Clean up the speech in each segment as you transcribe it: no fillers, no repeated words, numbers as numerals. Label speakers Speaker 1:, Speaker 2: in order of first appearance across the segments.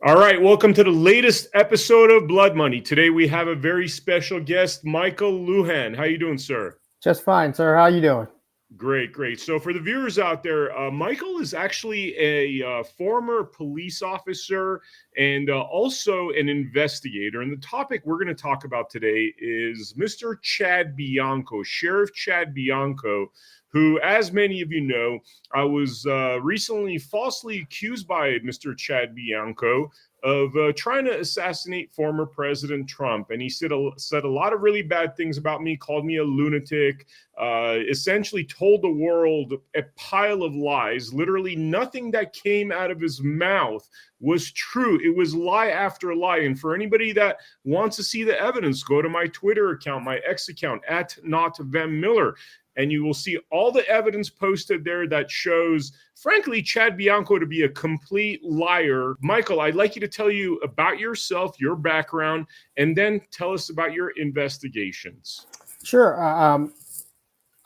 Speaker 1: All right, welcome to the latest episode of Blood Money. Today we have a very special guest, Michael Lujan. How you doing, sir?
Speaker 2: Just fine, sir. How you doing?
Speaker 1: Great, great. So for the viewers out there, Michael is actually a former police officer and also an investigator. And the topic we're going to talk about today is Mr. Chad Bianco, Sheriff Chad Bianco, who, as many of you know, I was recently falsely accused by Mr. Chad Bianco of trying to assassinate former President Trump. And he said a lot of really bad things about me, called me a lunatic, essentially told the world a pile of lies. Literally nothing that came out of his mouth was true. It was lie after lie. And for anybody that wants to see the evidence, go to my Twitter account, my X account, @Vem Miller. And you will see all the evidence posted there that shows, frankly, Chad Bianco to be a complete liar. Michael, I'd like you to tell you about yourself, your background, and then tell us about your investigations.
Speaker 2: Sure.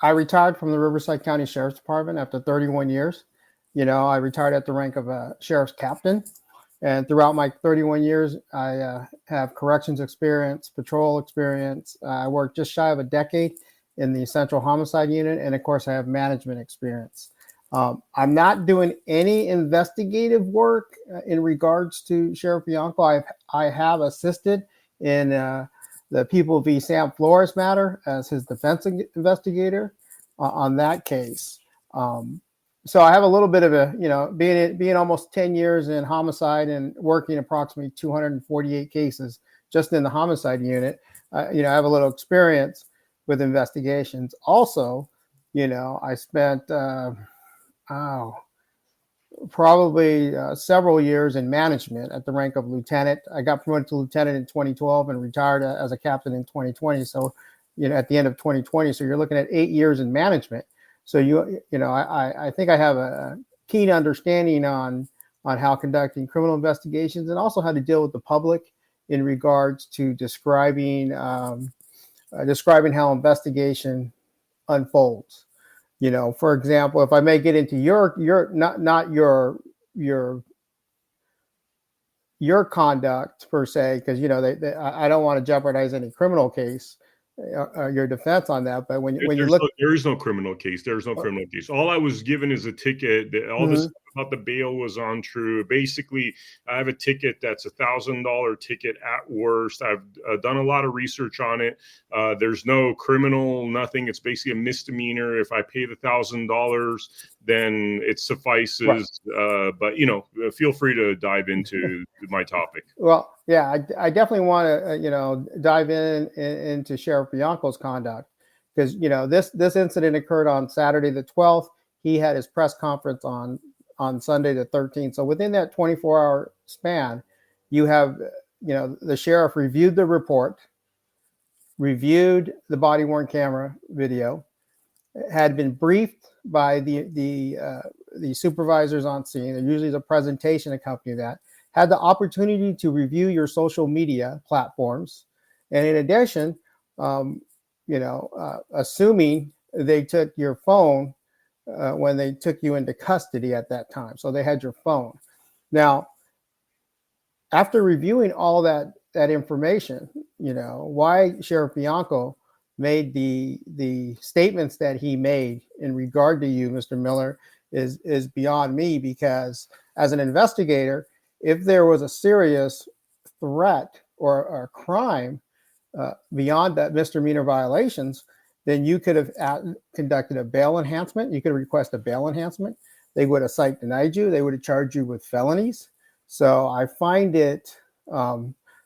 Speaker 2: I retired from the Riverside County Sheriff's Department after 31 years. I retired at the rank of a sheriff's captain. And throughout my 31 years, I have corrections experience, patrol experience. I worked just shy of a decade in the Central Homicide Unit. And of course, I have management experience. I'm not doing any investigative work in regards to Sheriff Bianco. I have assisted in the People v. Sam Flores matter as his defense investigator on that case. So I have a little bit of a, being almost 10 years in homicide and working approximately 248 cases just in the homicide unit. I have a little experience with investigations. Also, I spent probably several years in management at the rank of lieutenant. I got promoted to lieutenant in 2012 and retired as a captain in 2020. So, at the end of 2020, so you're looking at 8 years in management. So I think I have a keen understanding on how conducting criminal investigations and also how to deal with the public in regards to describing how investigation unfolds. For example, if I may get into your not your conduct per se, because I don't want to jeopardize any criminal case, your defense on that. But when you look,
Speaker 1: there is no criminal case. There's no criminal case. All I was given is a ticket. All this about the bail was untrue. Basically, I have a ticket that's $1,000 ticket at worst. I've done a lot of research on it. There's no criminal, nothing. It's basically a misdemeanor. If I pay the $1,000, then it suffices. Right. But feel free to dive into my topic.
Speaker 2: Well, yeah, I definitely want to dive into Sheriff Bianco's conduct, because this incident occurred on Saturday the 12th. He had his press conference on Sunday the 13th. So within that 24-hour span, you have the sheriff reviewed the report, reviewed the body-worn camera video, had been briefed by the supervisors on scene. There usually is a presentation accompanying that. Had the opportunity to review your social media platforms, and in addition, assuming they took your phone when they took you into custody at that time, so they had your phone. Now, after reviewing all that information, why Sheriff Bianco made the statements that he made in regard to you, Mr. Miller, is beyond me, because as an investigator, if there was a serious threat or a crime beyond that misdemeanor violations, then you could have conducted a bail enhancement. You could request a bail enhancement. They would have cite denied you. They would have charged you with felonies. So I find it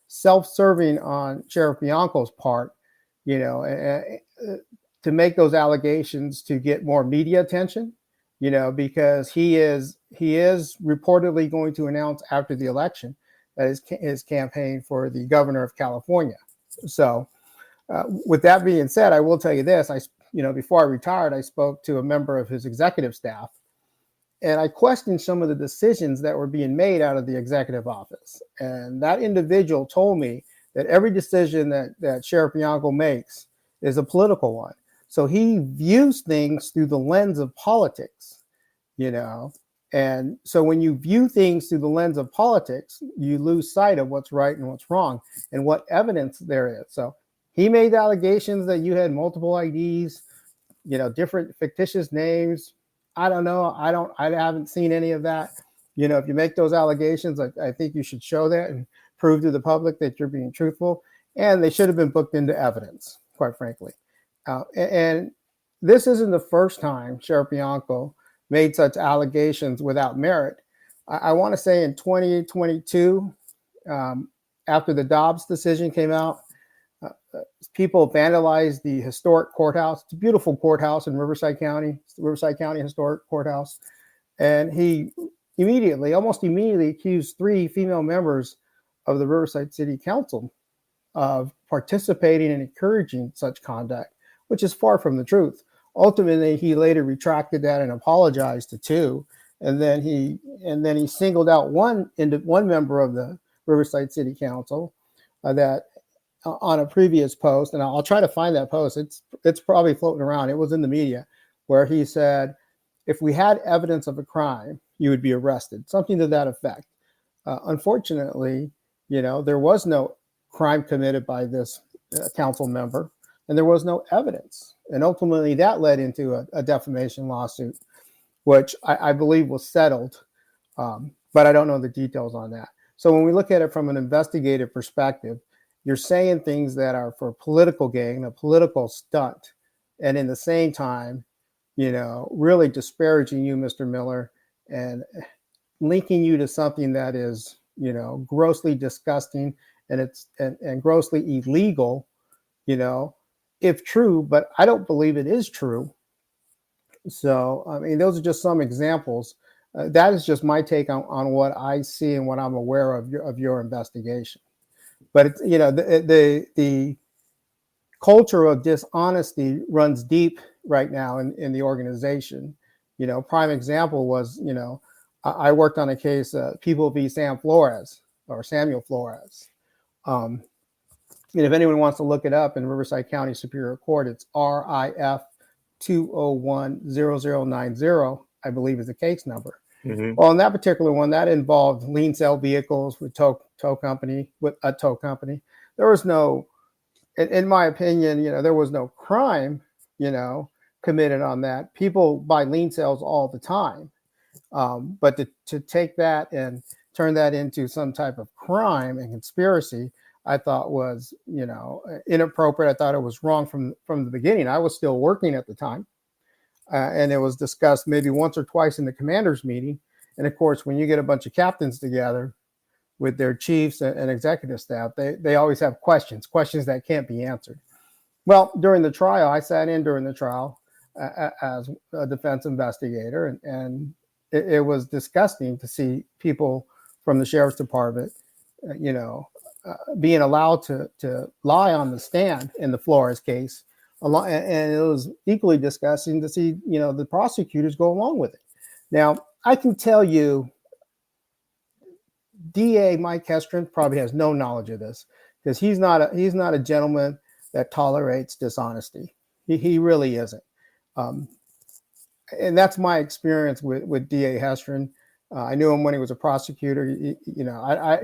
Speaker 2: self-serving on Sheriff Bianco's part, to make those allegations to get more media attention, because he is reportedly going to announce after the election that his campaign for the governor of California. So with that being said, I will tell you this. Before I retired, I spoke to a member of his executive staff, and I questioned some of the decisions that were being made out of the executive office. And that individual told me that every decision that Sheriff Bianco makes is a political one. So he views things through the lens of politics, And so when you view things through the lens of politics, you lose sight of what's right and what's wrong and what evidence there is. So he made allegations that you had multiple IDs, different fictitious names. I don't know. I haven't seen any of that. If you make those allegations, I think you should show that and prove to the public that you're being truthful. And they should have been booked into evidence, quite frankly. And this isn't the first time Sheriff Bianco made such allegations without merit. I want to say in 2022, after the Dobbs decision came out, people vandalized the historic courthouse. It's a beautiful courthouse in Riverside County. It's the Riverside County Historic Courthouse. And he almost immediately accused 3 female members of the Riverside City Council of participating and encouraging such conduct, which is far from the truth. Ultimately, he later retracted that and apologized to 2. And then he singled out one member of the Riverside City Council that on a previous post, and I'll try to find that post. It's probably floating around. It was in the media, where he said, if we had evidence of a crime, you would be arrested, something to that effect. Unfortunately, there was no crime committed by this council member, and there was no evidence. And ultimately, that led into a defamation lawsuit, which I believe was settled, but I don't know the details on that. So when we look at it from an investigative perspective, you're saying things that are for political gain, a political stunt, and in the same time, really disparaging you, Mr. Miller, and linking you to something that is, grossly disgusting and grossly illegal, if true, but I don't believe it is true. So, I mean, those are just some examples. That is just my take on what I see and what I'm aware of your investigation. But it's, the culture of dishonesty runs deep right now in the organization. Prime example was, I worked on a case, People v. Samuel Flores. And if anyone wants to look it up in Riverside County Superior Court, it's RIF 2010090, I believe is the case number. Mm-hmm. Well, in that particular one, that involved lien sale vehicles with a tow company. There was no, in my opinion, there was no crime, committed on that. People buy lien sales all the time. But to take that and turn that into some type of crime and conspiracy, I thought was, inappropriate. I thought it was wrong from the beginning. I was still working at the time. And it was discussed maybe once or twice in the commander's meeting. And of course, when you get a bunch of captains together with their chiefs and executive staff, they always have questions that can't be answered. Well, during the trial, I sat in during the trial as a defense investigator, and it was disgusting to see people from the sheriff's department, being allowed to lie on the stand in the Flores case. And it was equally disgusting to see, the prosecutors go along with it. Now, I can tell you, DA Mike Hestron probably has no knowledge of this, because he's not a gentleman that tolerates dishonesty. He really isn't. And that's my experience with DA Hestron. I knew him when he was a prosecutor.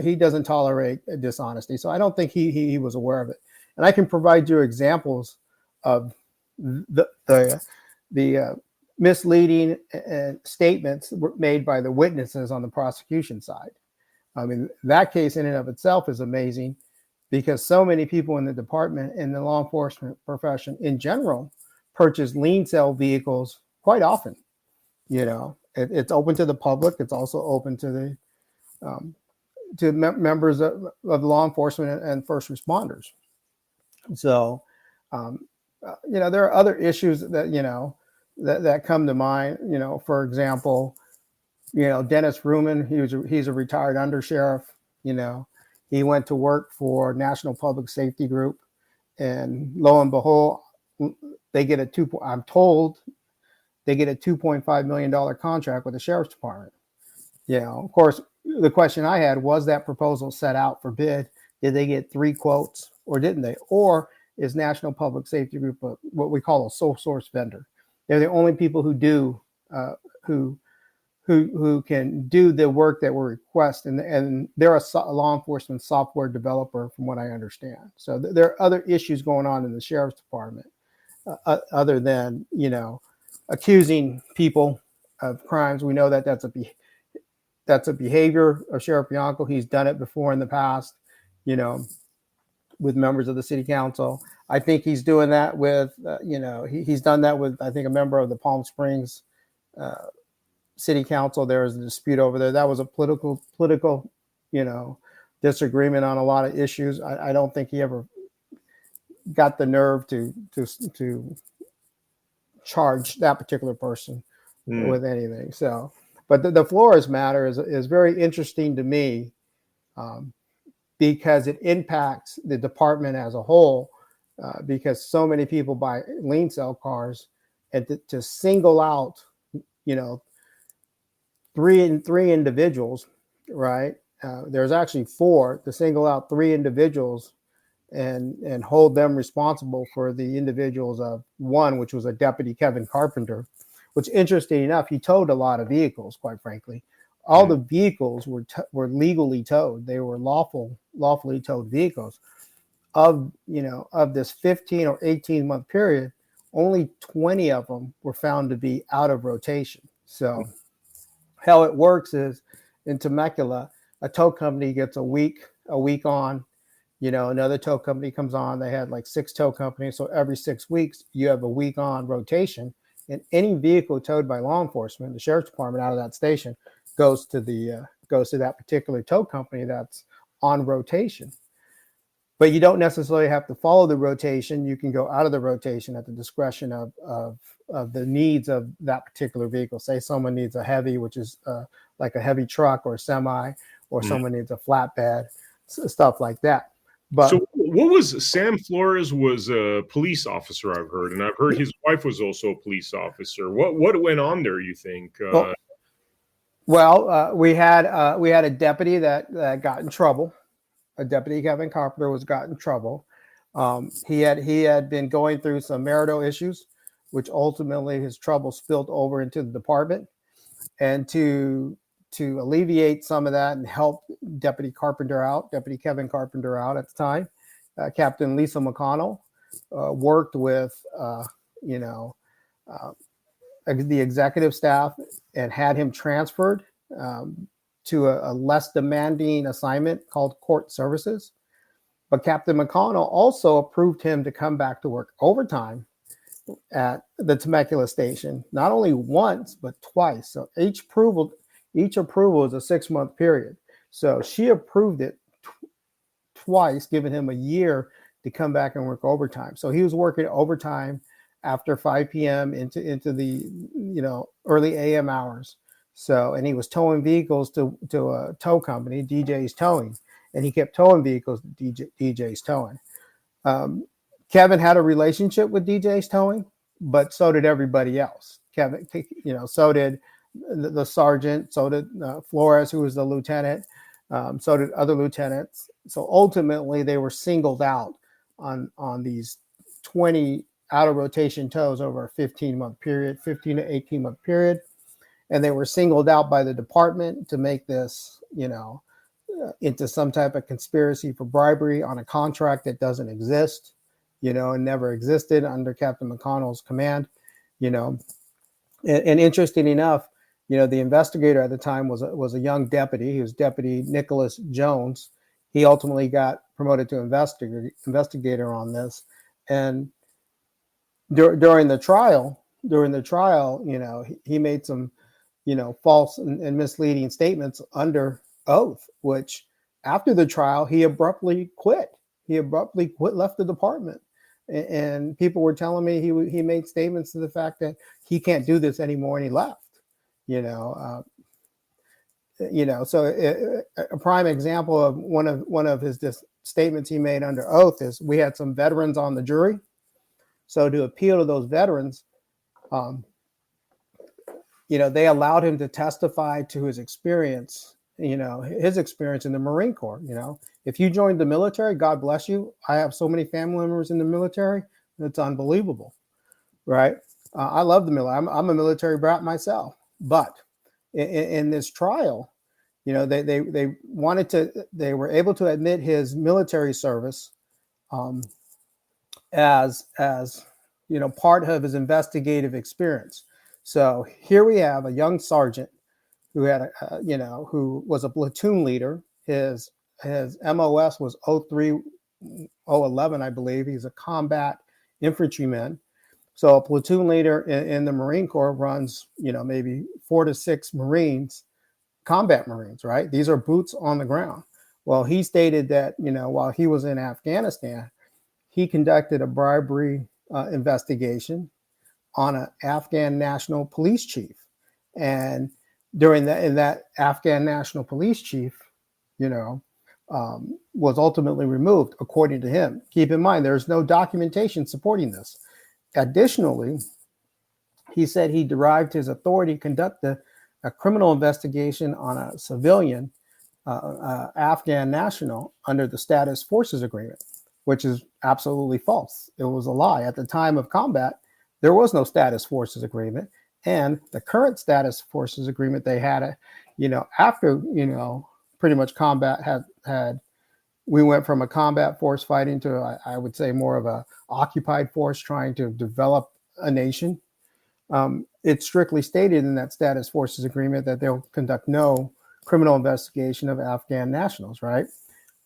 Speaker 2: He doesn't tolerate dishonesty, so I don't think he was aware of it. And I can provide you examples of the misleading statements made by the witnesses on the prosecution side. I mean, that case in and of itself is amazing, because so many people in the department, in the law enforcement profession in general, purchase lien sale vehicles quite often. It's open to the public. It's also open to the members of law enforcement and first responders. So, there are other issues that that come to mind. For example, Dennis Ruman. He's a retired undersheriff. He went to work for National Public Safety Group, and lo and behold, they get I'm told they get a $2.5 million contract with the sheriff's department. Of course, the question I had was, that proposal set out for bid? Did they get 3 quotes, or didn't they? Or is National Public Safety Group what we call a sole source vendor? They're the only people who who can do the work that we request, and they're a law enforcement software developer, from what I understand. So there are other issues going on in the sheriff's department, other than accusing people of crimes. We know that that's a behavior of Sheriff Bianco. He's done it before in the past, with members of the city council. I think he's doing that with, he's done that with, I think, a member of the Palm Springs city council. There was a dispute over there. That was a political, disagreement on a lot of issues. I don't think he ever got the nerve to charge that particular person with anything. So, but the Flores matter is very interesting to me, because it impacts the department as a whole, because so many people buy lien sale cars, and to single out, three individuals, right? There's actually four, to single out three individuals and hold them responsible for the individuals of one, which was a deputy, Kevin Carpenter, which, interesting enough, he towed a lot of vehicles, quite frankly. All the vehicles were legally towed. They were lawfully towed vehicles. Of this 15 or 18 month period, only 20 of them were found to be out of rotation. So how it works is, in Temecula, a tow company gets a week on, another tow company comes on. They had like 6 tow companies. So every 6 weeks, you have a week on rotation, and any vehicle towed by law enforcement, the sheriff's department, out of that station goes to that particular tow company that's on rotation. But you don't necessarily have to follow the rotation. You can go out of the rotation at the discretion of the needs of that particular vehicle. Say someone needs a heavy, which is like a heavy truck or semi, or someone needs a flatbed, stuff like that. But
Speaker 1: so what was Sam Flores was a police officer, I've heard, and I've heard his wife was also a police officer. What went on there, you think?
Speaker 2: We had a deputy that got in trouble. A deputy, Kevin Carpenter, got in trouble. He had been going through some marital issues, which ultimately his trouble spilled over into the department. And to alleviate some of that and help Deputy Kevin Carpenter out at the time, Captain Lisa McConnell worked with the executive staff and had him transferred to a less demanding assignment called court services. But Captain McConnell also approved him to come back to work overtime at the Temecula station, not only once, but twice. So each approval is a 6-month period. So she approved it twice, giving him a year to come back and work overtime. So he was working overtime after 5 p.m. into the early AM hours. So, and he was towing vehicles to a tow company, DJ's Towing, and he kept towing vehicles to DJ's Towing. Kevin had a relationship with DJ's Towing, but so did everybody else. Kevin, so did the sergeant, so did Flores, who was the lieutenant, so did other lieutenants. So ultimately, they were singled out on these 20 out of rotation tows over a 15 to 18-month period. And they were singled out by the department to make this, into some type of conspiracy for bribery on a contract that doesn't exist, and never existed under Captain McConnell's command, And interesting enough, the investigator at the time was a young deputy. He was Deputy Nicholas Jones. He ultimately got promoted to investigator on this. And during the trial, he made some false and misleading statements under oath, which after the trial, he abruptly quit. Left the department. And people were telling me he made statements to the fact that he can't do this anymore, and he left. So a prime example of one of his statements he made under oath is, we had some veterans on the jury. So to appeal to those veterans, they allowed him to testify to his experience, his experience in the Marine Corps. If you joined the military, God bless you. I have so many family members in the military. It's unbelievable, right? I love the military. I'm a military brat myself, but in this trial. They were able to admit his military service as part of his investigative experience. So here we have a young sergeant who had who was a platoon leader. His MOS was 03011, I believe. He's a combat infantryman. So a platoon leader in the Marine Corps runs, maybe 4 to 6 Marines, combat Marines, right? These are boots on the ground. Well, he stated that, while he was in Afghanistan, he conducted a bribery investigation on an Afghan national police chief. And during that Afghan national police chief, was ultimately removed, according to him. Keep in mind, there's no documentation supporting this. Additionally, he said he derived his authority to conduct a criminal investigation on a civilian Afghan national under the Status Forces Agreement, which is absolutely false. It was a lie. At the time of combat, there was no Status Forces Agreement. And the current Status Forces Agreement they had, after, pretty much combat had we went from a combat force fighting to, I would say, more of a occupied force trying to develop a nation. It's strictly stated in that Status Forces Agreement that they'll conduct no criminal investigation of Afghan nationals, right?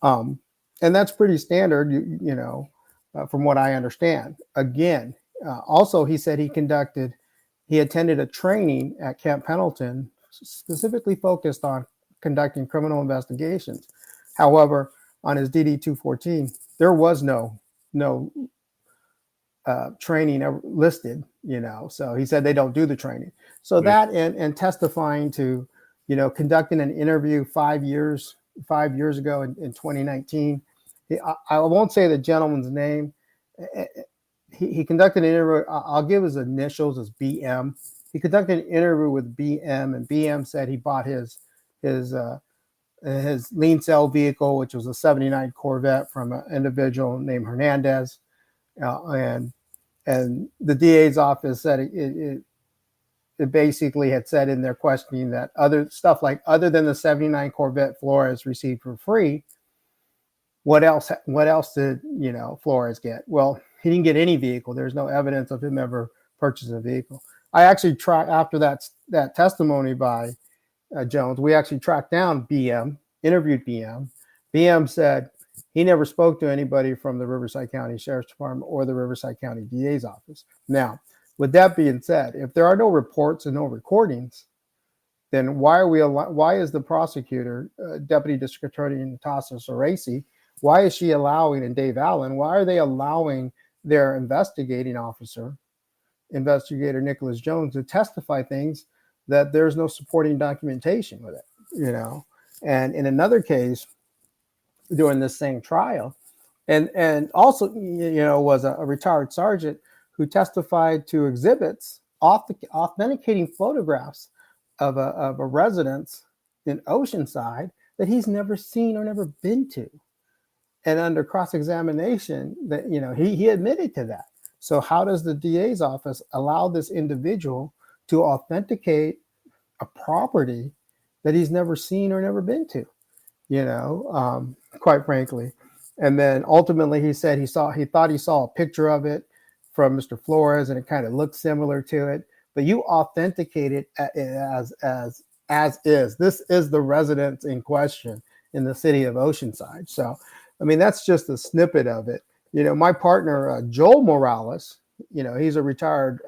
Speaker 2: And that's pretty standard, from what I understand. Again, also he said he attended a training at Camp Pendleton specifically focused on conducting criminal investigations. However, on his DD-214, there was no training listed, so he said they don't do the training. So that and testifying to, conducting an interview 5 years ago in 2019. I won't say the gentleman's name. He conducted an interview. I'll give his initials as BM. He conducted an interview with BM, and BM said he bought his lean cell vehicle, which was a 79 Corvette, from an individual named Hernandez. And the DA's office said it basically had said in their questioning that other than the 79 Corvette Flores received for free, what else did Flores get? Well, he didn't get any vehicle. There's no evidence of him ever purchasing a vehicle. I actually tracked after that testimony by Jones. We actually tracked down BM, interviewed BM. BM said he never spoke to anybody from the Riverside County Sheriff's Department or the Riverside County DA's office. Now, with that being said, if there are no reports and no recordings, then why is the prosecutor, Deputy District Attorney Natasha Soresi, why is she allowing, and Dave Allen, why are they allowing their investigating officer, Investigator Nicholas Jones, to testify things that there's no supporting documentation with it, And in another case, during this same trial, and also, was a retired sergeant who testified to exhibits authenticating photographs of a residence in Oceanside that he's never seen or never been to. And under cross-examination, that he admitted to that. So how does the DA's office allow this individual to authenticate a property that he's never seen or never been to? Quite frankly. And then ultimately, he said he thought he saw a picture of it from Mr. Flores, and it kind of looked similar to it. But you authenticate it as is. This is the residence in question in the city of Oceanside. So, that's just a snippet of it. My partner, Joel Morales, he's a retired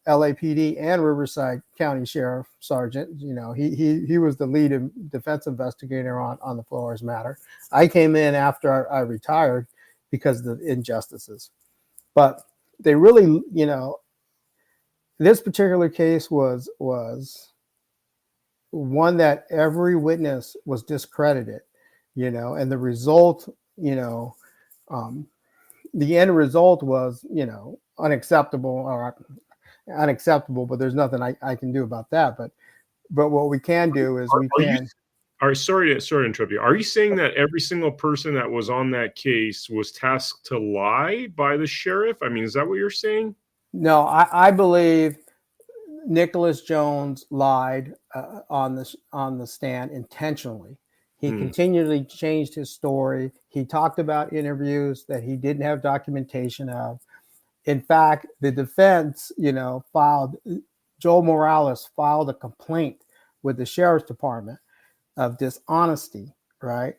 Speaker 2: LAPD and Riverside County Sheriff Sergeant. He was the lead defense investigator on the Flores matter. I came in after I retired because of the injustices. But they really, this particular case was one that every witness was discredited, and the result, the end result was, unacceptable, but there's nothing I can do about that. But what we can do is
Speaker 1: sorry to interrupt you. Are you saying that every single person that was on that case was tasked to lie by the sheriff? Is that what you're saying?
Speaker 2: No, I believe Nicholas Jones lied on the stand intentionally. He continually changed his story. He talked about interviews that he didn't have documentation of. In fact, the defense, Joel Morales filed a complaint with the sheriff's department of dishonesty, right?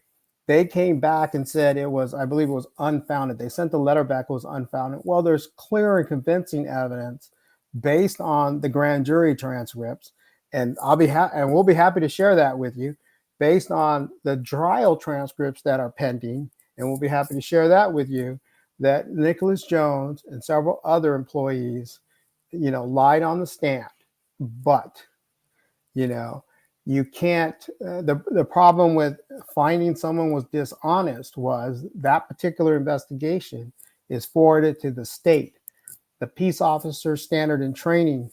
Speaker 2: They came back and said I believe it was unfounded. They sent the letter back, it was unfounded. Well, there's clear and convincing evidence based on the grand jury transcripts, and we'll be happy to share that with you, based on the trial transcripts that are pending, and we'll be happy to share that with you, that Nicholas Jones and several other employees, lied on the stand. But, you can't, the problem with finding someone was dishonest was that particular investigation is forwarded to the state, the Peace Officer Standard and Training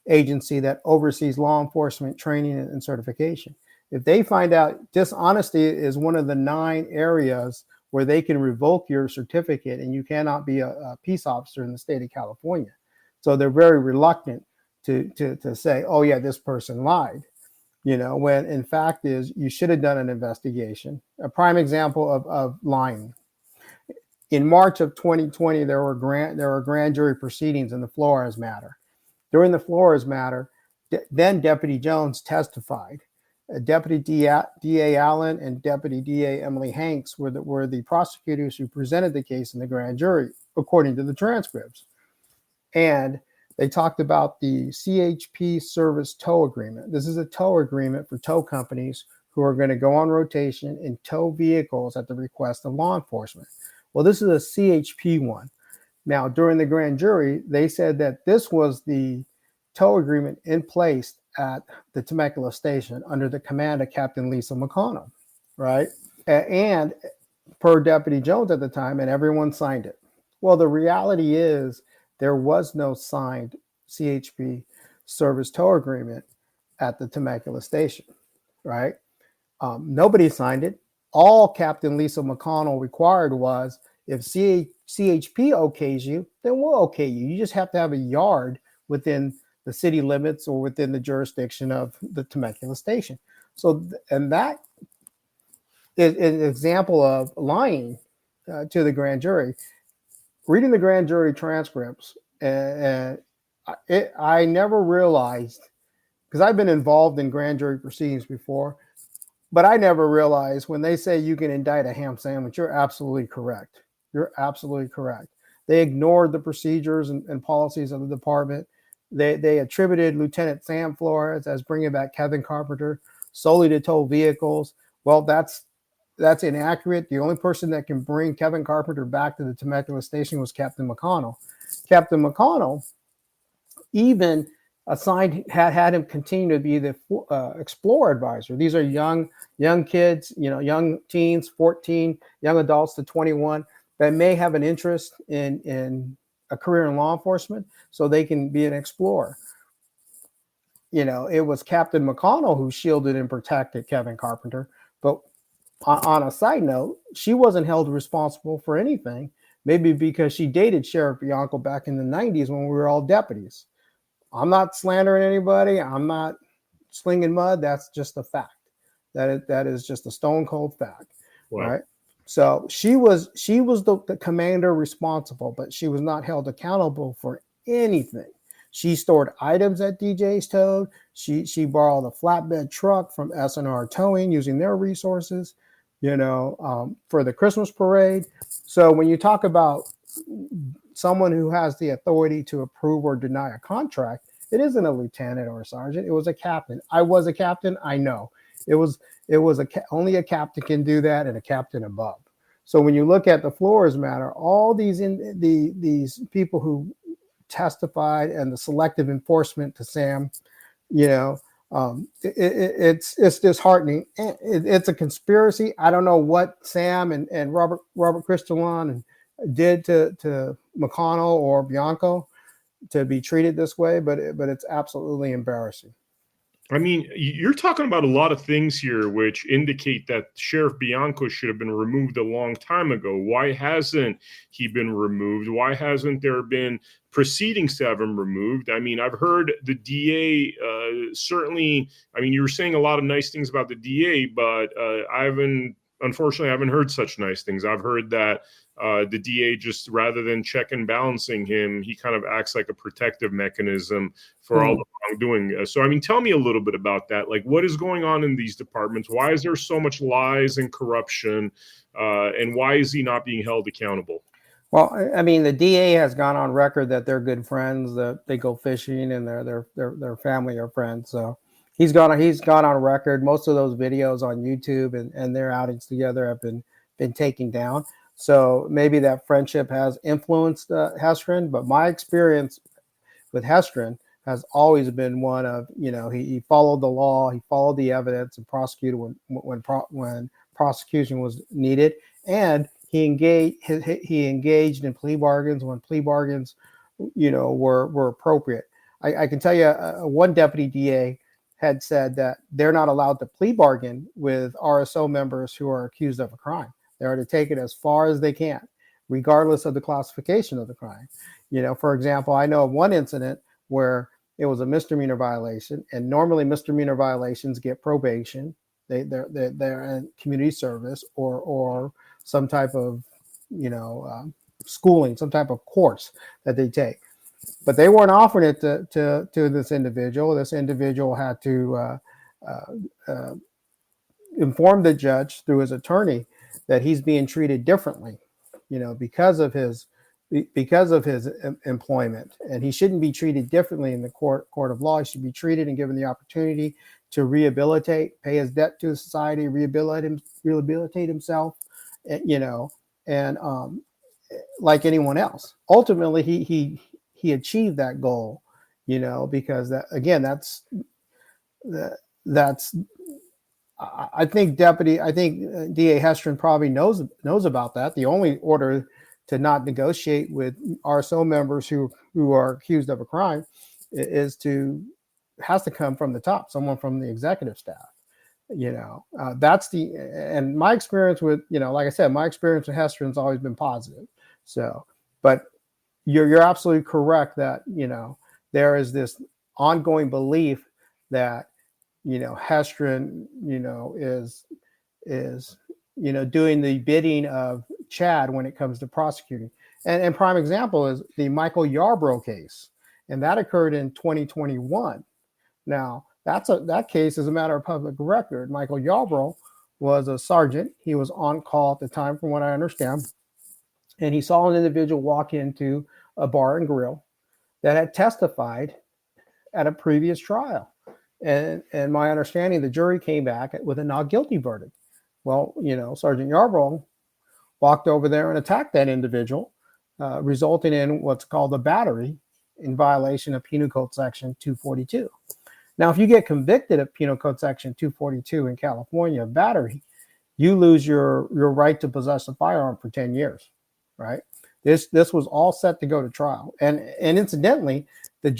Speaker 2: agency that oversees law enforcement training and certification. If they find out dishonesty is one of the 9 areas where they can revoke your certificate and you cannot be a peace officer in the state of California. So they're very reluctant to say, oh yeah, this person lied, when in fact is you should have done an investigation. A prime example of lying. In March of 2020, there were grand jury proceedings in the Flores matter. During the Flores matter, then Deputy Jones testified. Deputy DA Allen and Deputy DA Emily Hanks were the prosecutors who presented the case in the grand jury, according to the transcripts. And they talked about the CHP service tow agreement. This is a tow agreement for tow companies who are going to go on rotation and tow vehicles at the request of law enforcement. Well, this is a CHP one. Now, during the grand jury, they said that this was the tow agreement in place at the Temecula station under the command of Captain Lisa McConnell, right? And per Deputy Jones at the time, and everyone signed it. Well, the reality is there was no signed CHP service tow agreement at the Temecula station, right? Nobody signed it. All Captain Lisa McConnell required was if CHP okays you, then we'll okay you. You just have to have a yard within the city limits or within the jurisdiction of the Temecula station. So, and that is an example of lying to the grand jury. Reading the grand jury transcripts, and I never realized, because I've been involved in grand jury proceedings before, but I never realized when they say you can indict a ham sandwich, you're absolutely correct. You're absolutely correct. They ignored the procedures and policies of the department. They attributed Lieutenant Sam Flores as bringing back Kevin Carpenter solely to tow vehicles. Well, that's inaccurate. The only person that can bring Kevin Carpenter back to the Temecula station was Captain McConnell. Captain McConnell even had him continue to be the Explorer advisor. These are young kids, young teens, 14, young adults to 21 that may have an interest in a career in law enforcement, so they can be an explorer. It was Captain McConnell who shielded and protected Kevin Carpenter. But on a side note, she wasn't held responsible for anything, maybe because she dated Sheriff Bianco back in the 90s when we were all deputies. I'm not slandering anybody. I'm not slinging mud. That's just a fact. That is just a stone cold fact, wow. Right? So she was the commander responsible, but she was not held accountable for anything. She stored items at DJ's Toad. She borrowed a flatbed truck from S&R Towing using their resources, for the Christmas parade. So when you talk about someone who has the authority to approve or deny a contract, it isn't a lieutenant or a sergeant. It was a captain. I was a captain. I know it was only a captain can do that, and a captain above. So when you look at the Flores matter, all these people who testified and the selective enforcement to Sam, it's disheartening. It's a conspiracy. I don't know what Sam and Robert Cristolon did to McConnell or Bianco to be treated this way, but it's absolutely embarrassing.
Speaker 1: I mean, you're talking about a lot of things here which indicate that Sheriff Bianco should have been removed a long time ago. Why hasn't he been removed? Why hasn't there been proceedings to have him removed? I mean, I've heard the DA certainly, I mean, you were saying a lot of nice things about the DA, but unfortunately, I haven't heard such nice things. I've heard that the DA, just rather than check and balancing him, he kind of acts like a protective mechanism for all the wrongdoing. So, I mean, tell me a little bit about that. Like, what is going on in these departments? Why is there so much lies and corruption? And why is he not being held accountable?
Speaker 2: Well, I mean, the DA has gone on record that they're good friends, that they go fishing, and their family are friends. So he's gone on record. Most of those videos on YouTube and their outings together have been taken down. So maybe that friendship has influenced Hestrin, but my experience with Hestrin has always been one of, he followed the law, he followed the evidence, and prosecuted when prosecution was needed, and he engaged in plea bargains when plea bargains, were appropriate. I can tell you, one deputy DA had said that they're not allowed to plea bargain with RSO members who are accused of a crime. They are to take it as far as they can, regardless of the classification of the crime. For example, I know of one incident where it was a misdemeanor violation, and normally misdemeanor violations get probation. They're in community service or some type of, schooling, some type of course that they take. But they weren't offering it to this individual. This individual had to inform the judge through his attorney that he's being treated differently, because of his employment, and he shouldn't be treated differently in the court of law. He should be treated and given the opportunity to rehabilitate, pay his debt to society, rehabilitate himself, and like anyone else. Ultimately, he achieved that goal, because that's I think DA Hestrin probably knows about that. The only order to not negotiate with RSO members who are accused of a crime has to come from the top, someone from the executive staff. And my experience with, like I said, my experience with Hestrin's always been positive. So, but you're absolutely correct that, there is this ongoing belief that, Hestrin, is doing the bidding of Chad when it comes to prosecuting. And prime example is the Michael Yarbrough case, and that occurred in 2021. Now, that case is a matter of public record. Michael Yarbrough was a sergeant. He was on call at the time, from what I understand, and he saw an individual walk into a bar and grill that had testified at a previous trial. And my understanding, the jury came back with a not guilty verdict. Well, Sergeant Yarbrough walked over there and attacked that individual, resulting in what's called a battery in violation of Penal Code Section 242. Now, if you get convicted of Penal Code Section 242 in California, battery, you lose your right to possess a firearm for 10 years, right? This was all set to go to trial. And incidentally, the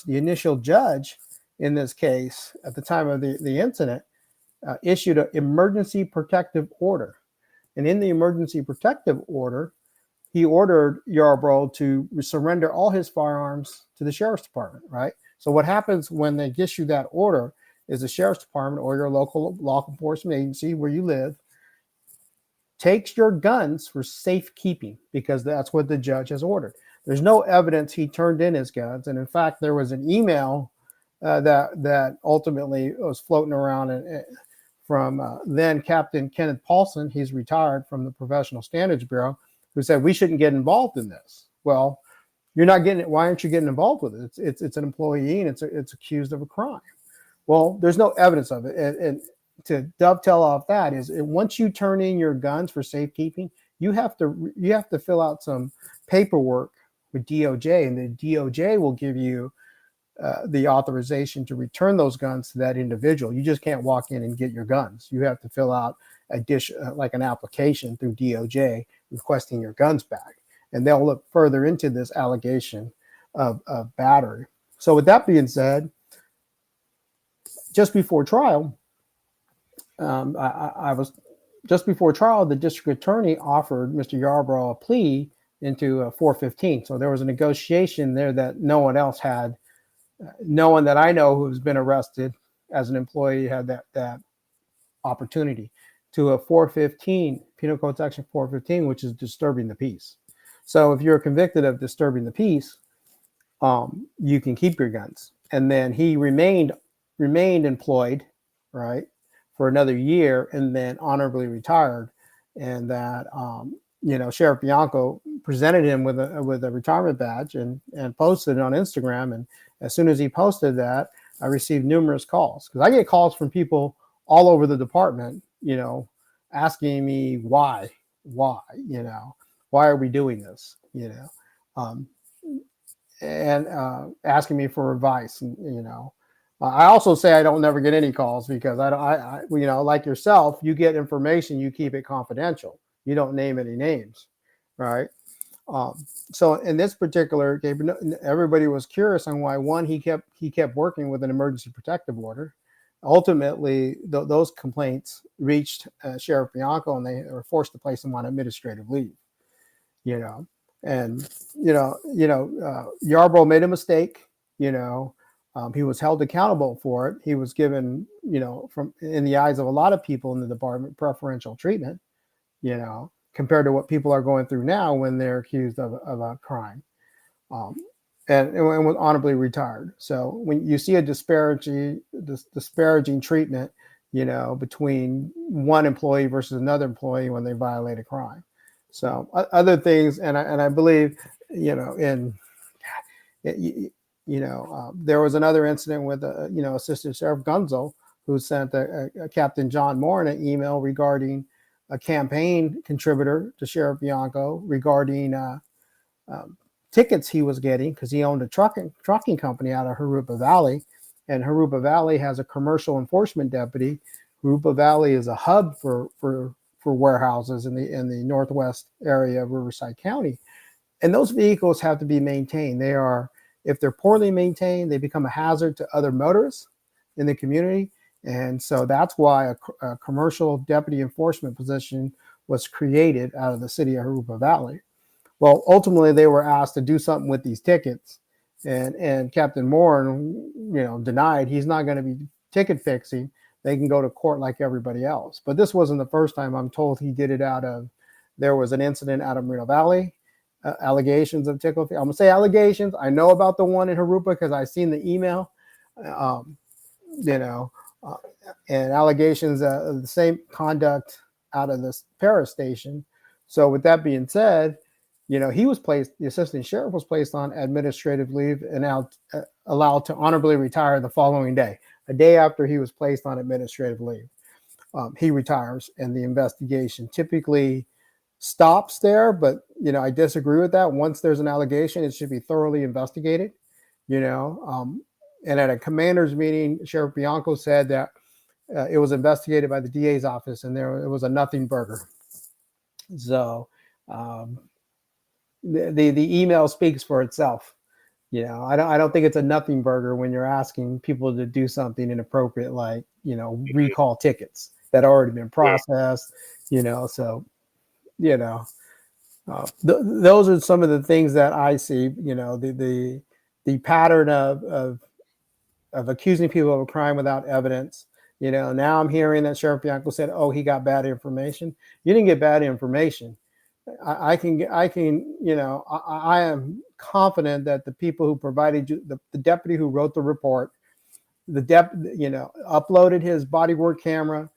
Speaker 2: initial judge in this case at the time of the incident issued an emergency protective order. And in the emergency protective order, he ordered Yarbrough to surrender all his firearms to the sheriff's department, right? So what happens when they issue that order is the sheriff's department or your local law enforcement agency where you live takes your guns for safekeeping, because that's what the judge has ordered. There's no evidence he turned in his guns. And in fact, there was an email that ultimately was floating around from then Captain Kenneth Paulson. He's retired from the Professional Standards Bureau, who said we shouldn't get involved in this. Well, you're not getting it. Why aren't you getting involved with it? It's an employee and it's accused of a crime. Well, there's no evidence of it. And to dovetail off that is, once you turn in your guns for safekeeping, you have to fill out some paperwork with DOJ, and the DOJ will give you the authorization to return those guns to that individual. You just can't walk in and get your guns. You have to fill out like an application through DOJ requesting your guns back, and they'll look further into this allegation of battery. So with that being said, just before trial, I was just before trial, the district attorney offered Mr. Yarbrough a plea into a 415. So there was a negotiation there that no one else had. No one that I know who's been arrested as an employee had that opportunity to a 415, Penal Code Section 415, which is disturbing the peace. So if you're convicted of disturbing the peace, you can keep your guns. And then he remained employed, right, for another year, and then honorably retired. And that Sheriff Bianco presented him with a retirement badge and posted it on Instagram. And as soon as he posted that, I received numerous calls, because I get calls from people all over the department, asking me why, why are we doing this, and asking me for advice. And, I also say I don't never get any calls, because I like yourself, you get information, you keep it confidential. You don't name any names, right? So in this particular case, everybody was curious on why. One, he kept working with an emergency protective order. Ultimately, those complaints reached Sheriff Bianco, and they were forced to place him on administrative leave. And Yarbrough made a mistake. He was held accountable for it. He was given, from in the eyes of a lot of people in the department, preferential treatment, compared to what people are going through now when they're accused of a crime, and was honorably retired. So when you see a disparaging treatment, between one employee versus another employee when they violate a crime. So other things, and I believe, there was another incident with Assistant Sheriff Gunzel, who sent a Captain John Moore an email regarding a campaign contributor to Sheriff Bianco regarding tickets he was getting, because he owned a trucking company out of Jurupa Valley, and Jurupa Valley has a commercial enforcement deputy. Jurupa Valley is a hub for warehouses in the northwest area of Riverside County, and those vehicles have to be maintained. If they're poorly maintained, they become a hazard to other motorists in the community. And so that's why a commercial deputy enforcement position was created out of the city of Jurupa Valley. Well, ultimately, they were asked to do something with these tickets, and Captain Moore, denied. He's not going to be ticket fixing. They can go to court like everybody else. But this wasn't the first time. I'm told he did it there was an incident out of Moreno Valley, allegations of tickle. I'm going to say allegations. I know about the one in Jurupa because I seen the email, and allegations of the same conduct out of this Paris station. So with that being said, the assistant sheriff was placed on administrative leave and now allowed to honorably retire the following day, a day after he was placed on administrative leave. He retires, and the investigation typically stops there. But, I disagree with that. Once there's an allegation, it should be thoroughly investigated, and at a commander's meeting, Sheriff Bianco said that it was investigated by the DA's office, and it was a nothing burger. So the email speaks for itself. I don't think it's a nothing burger when you're asking people to do something inappropriate, like, recall tickets that already been processed, so, those are some of the things that I see, the pattern of accusing people of a crime without evidence. Now I'm hearing that Sheriff Bianco said, "Oh, he got bad information." You didn't get bad information. I am confident that the people who provided you, the deputy who wrote the report, uploaded his body-worn camera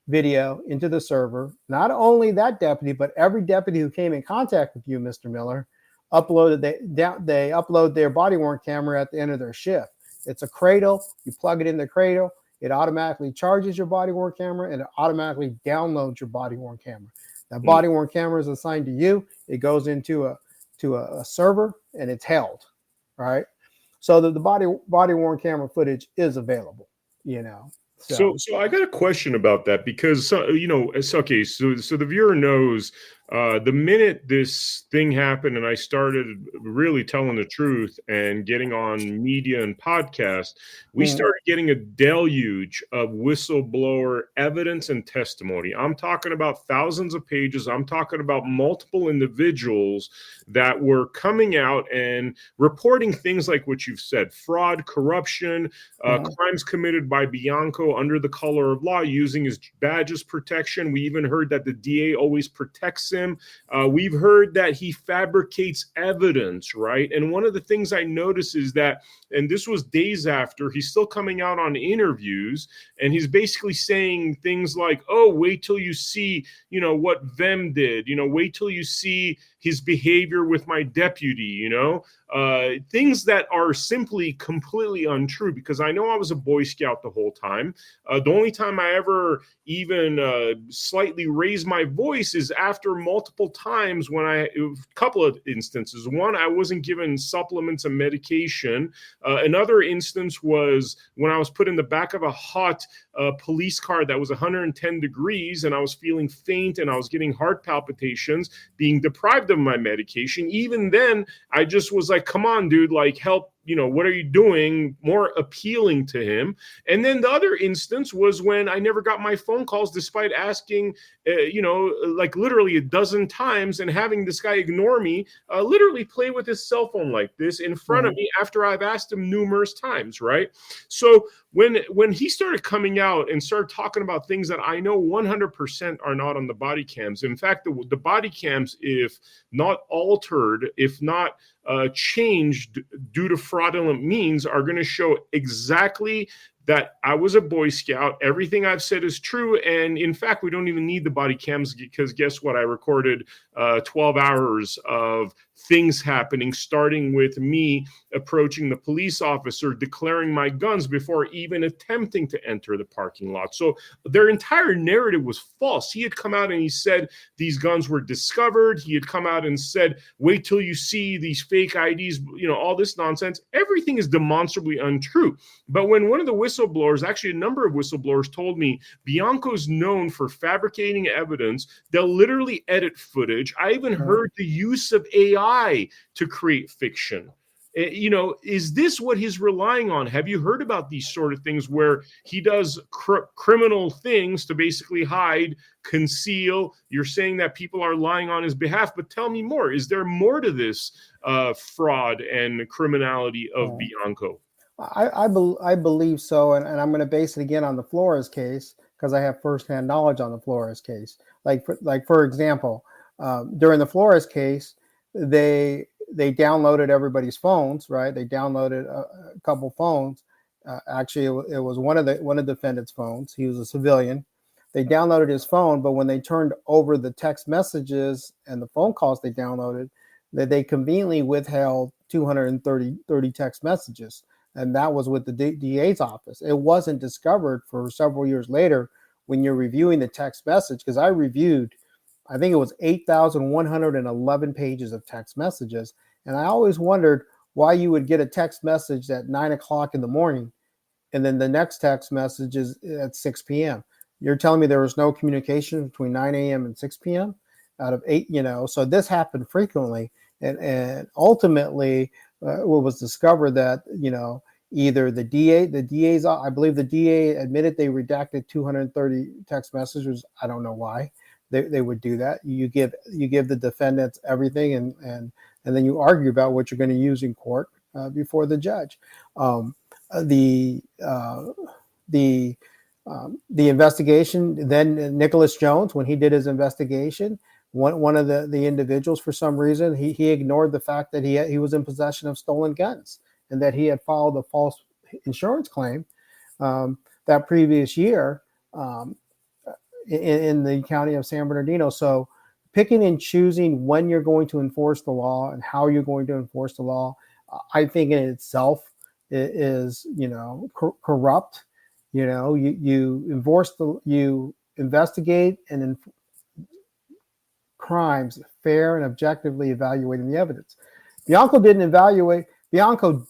Speaker 2: video into the server. Not only that deputy, but every deputy who came in contact with you, Mr. Miller, they upload their body-worn camera at the end of their shift. It's a cradle. You plug it in the cradle. It automatically charges your body-worn camera, and it automatically downloads your body-worn camera. That body-worn camera is assigned to you. It goes into a server, and it's held, right? So that the body-worn camera footage is available,
Speaker 1: So I got a question about that, because, okay, so the viewer knows The minute this thing happened and I started really telling the truth and getting on media and podcasts, we started getting a deluge of whistleblower evidence and testimony. I'm talking about thousands of pages. I'm talking about multiple individuals that were coming out and reporting things like what you've said: fraud, corruption, crimes committed by Bianco under the color of law, using his badge as protection. We even heard that the DA always protects him. We've heard that he fabricates evidence, right? And one of the things I noticed is that, and this was days after, he's still coming out on interviews, and he's basically saying things like, oh, wait till you see, what Vem did, wait till you see his behavior with my deputy, things that are simply completely untrue, because I know I was a Boy Scout the whole time. The only time I ever even slightly raised my voice is after multiple times when a couple of instances. One, I wasn't given supplements and medication. Another instance was when I was put in the back of a hot police car that was 110 degrees, and I was feeling faint and I was getting heart palpitations, being deprived of my medication. Even then, I just was like, come on, dude, like, help. What are you doing? More appealing to him. And then the other instance was when I never got my phone calls despite asking, like literally a dozen times, and having this guy ignore me, literally play with his cell phone like this in front of me after I've asked him numerous times, right? So when he started coming out and started talking about things that I know 100% are not on the body cams. In fact, the body cams, if not altered, if not changed due to fraudulent means, are going to show exactly that I was a Boy Scout. Everything I've said is true. And in fact, we don't even need the body cams, because guess what? I recorded 12 hours of things happening, starting with me approaching the police officer, declaring my guns before even attempting to enter the parking lot. So their entire narrative was false. He had come out and he said these guns were discovered. He had come out and said, wait till you see these fake IDs, all this nonsense. Everything is demonstrably untrue. But when one of the whistleblowers, actually a number of whistleblowers, told me Bianco's known for fabricating evidence, they'll literally edit footage. I even heard the use of AI to create fiction. Is this what he's relying on? Have you heard about these sort of things where he does criminal things to basically hide, conceal? You're saying that people are lying on his behalf, but tell me more. Is there more to this fraud and criminality of Bianco?
Speaker 2: I believe so, and I'm going to base it again on the Flores case, because I have firsthand knowledge on the Flores case. For example, during the Flores case, they downloaded everybody's phones, right? They downloaded a couple phones. Actually, it was one of the defendant's phones. He was a civilian. They downloaded his phone, but when they turned over the text messages and the phone calls they downloaded, that they conveniently withheld 230 text messages. And that was with the DA's office. It wasn't discovered for several years later when you're reviewing the text message, because I reviewed, I think it was 8,111 pages of text messages. And I always wondered why you would get a text message at 9 o'clock in the morning, and then the next text message is at 6 p.m. You're telling me there was no communication between 9 a.m. and 6 p.m. out of 8, so this happened frequently. And ultimately, it was discovered that, either the DA's, I believe the DA admitted they redacted 230 text messages. I don't know why they would do that. You give the defendants everything, and then you argue about what you're going to use in court before the judge. The investigation, then Nicholas Jones, when he did his investigation, one of the individuals, for some reason, he ignored the fact that he was in possession of stolen guns, and that he had filed a false insurance claim that previous year in the county of San Bernardino. So picking and choosing when you're going to enforce the law and how you're going to enforce the law, I think in itself is corrupt. You investigate and crimes fair and objectively evaluating the evidence. Bianco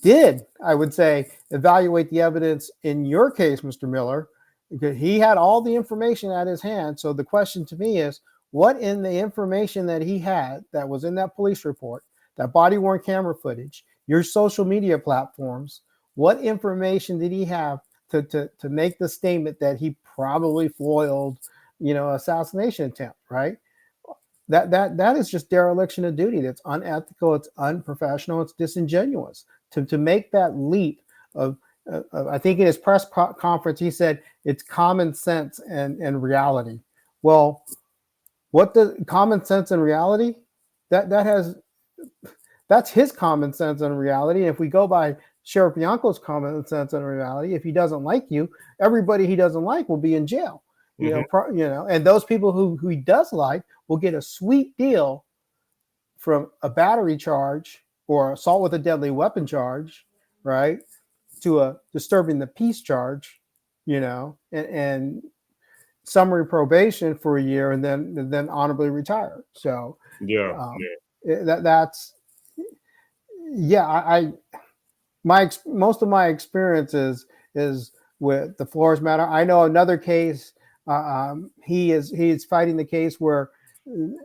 Speaker 2: did, I would say, evaluate the evidence in your case, Mr. Miller, because he had all the information at his hand. So the question to me is, what in the information that he had that was in that police report, that body worn camera footage, your social media platforms, what information did he have to make the statement that he probably foiled, assassination attempt, right? That is just dereliction of duty. That's unethical. It's unprofessional. It's disingenuous to make that leap of I think in his press conference he said it's common sense and reality. Well, what the common sense and reality? That's his common sense and reality. And if we go by Sheriff Bianco's common sense and reality, if he doesn't like you, everybody he doesn't like will be in jail. And those people who he does like will get a sweet deal from a battery charge or assault with a deadly weapon charge, right, to a disturbing the peace charge, and summary probation for a year, and then honorably retire. So that's most of my experience is with the Flores matter. I know another case. He is fighting the case where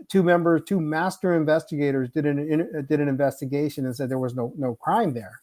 Speaker 2: two master investigators did an investigation and said there was no crime there,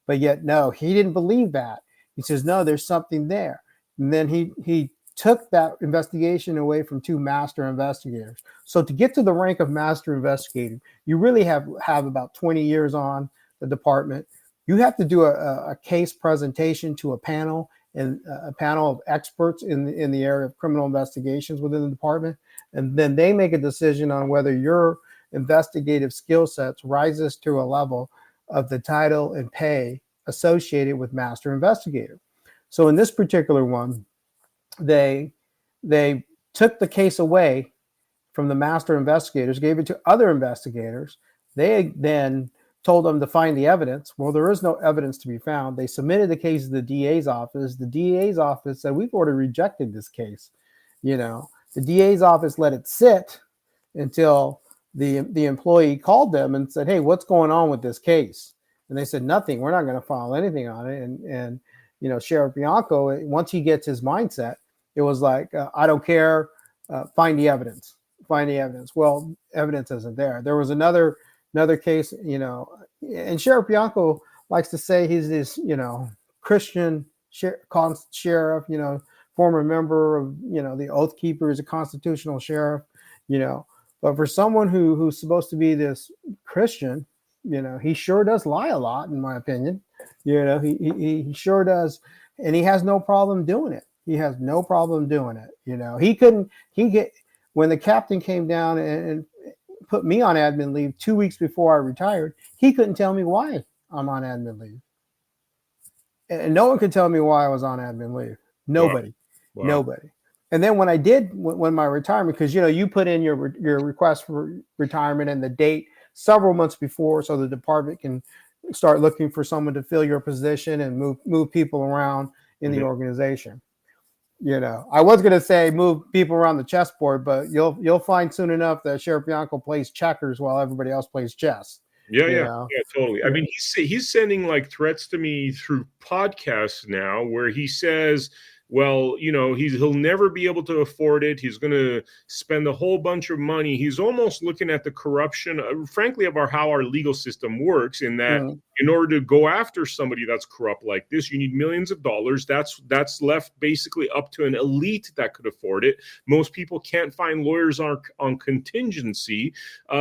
Speaker 2: but yet no, he didn't believe that. He says no, there's something there, and then he took that investigation away from two master investigators. So to get to the rank of master investigator, you really have about 20 years on the department. You have to do a case presentation to a panel, and a panel of experts in the area of criminal investigations within the department. And then they make a decision on whether your investigative skill sets rises to a level of the title and pay associated with master investigator. So in this particular one, they took the case away from the master investigators, gave it to other investigators. They then told them to find the evidence. Well, there is no evidence to be found. They submitted the case to the DA's office. The DA's office said, we've already rejected this case. The DA's office let it sit until the employee called them and said, hey, what's going on with this case? And they said, nothing. We're not going to file anything on it. And Sheriff Bianco, once he gets his mindset, it was like, I don't care. Find the evidence. Well, evidence isn't there. There was another case, and Sheriff Bianco likes to say he's this, Christian sheriff, former member of, the Oath Keepers, a constitutional sheriff, but for someone who's supposed to be this Christian, he sure does lie a lot, in my opinion. He sure does. And he has no problem doing it. When the captain came down and put me on admin leave 2 weeks before I retired, he couldn't tell me why I'm on admin leave. And no one could tell me why I was on admin leave. Nobody. Wow. Nobody. And then when my retirement, because, you put in your request for retirement and the date several months before, so the department can start looking for someone to fill your position and move people around in the organization. I was going to say move people around the chessboard, but you'll find soon enough that Sheriff Bianco plays checkers while everybody else plays chess.
Speaker 1: Yeah, totally. I mean, he's sending like threats to me through podcasts now, where he says, well, he'll never be able to afford it. He's going to spend a whole bunch of money. He's almost looking at the corruption, frankly, of how our legal system works, in that in order to go after somebody that's corrupt like this, you need millions of dollars. That's left basically up to an elite that could afford it. Most people can't find lawyers on contingency.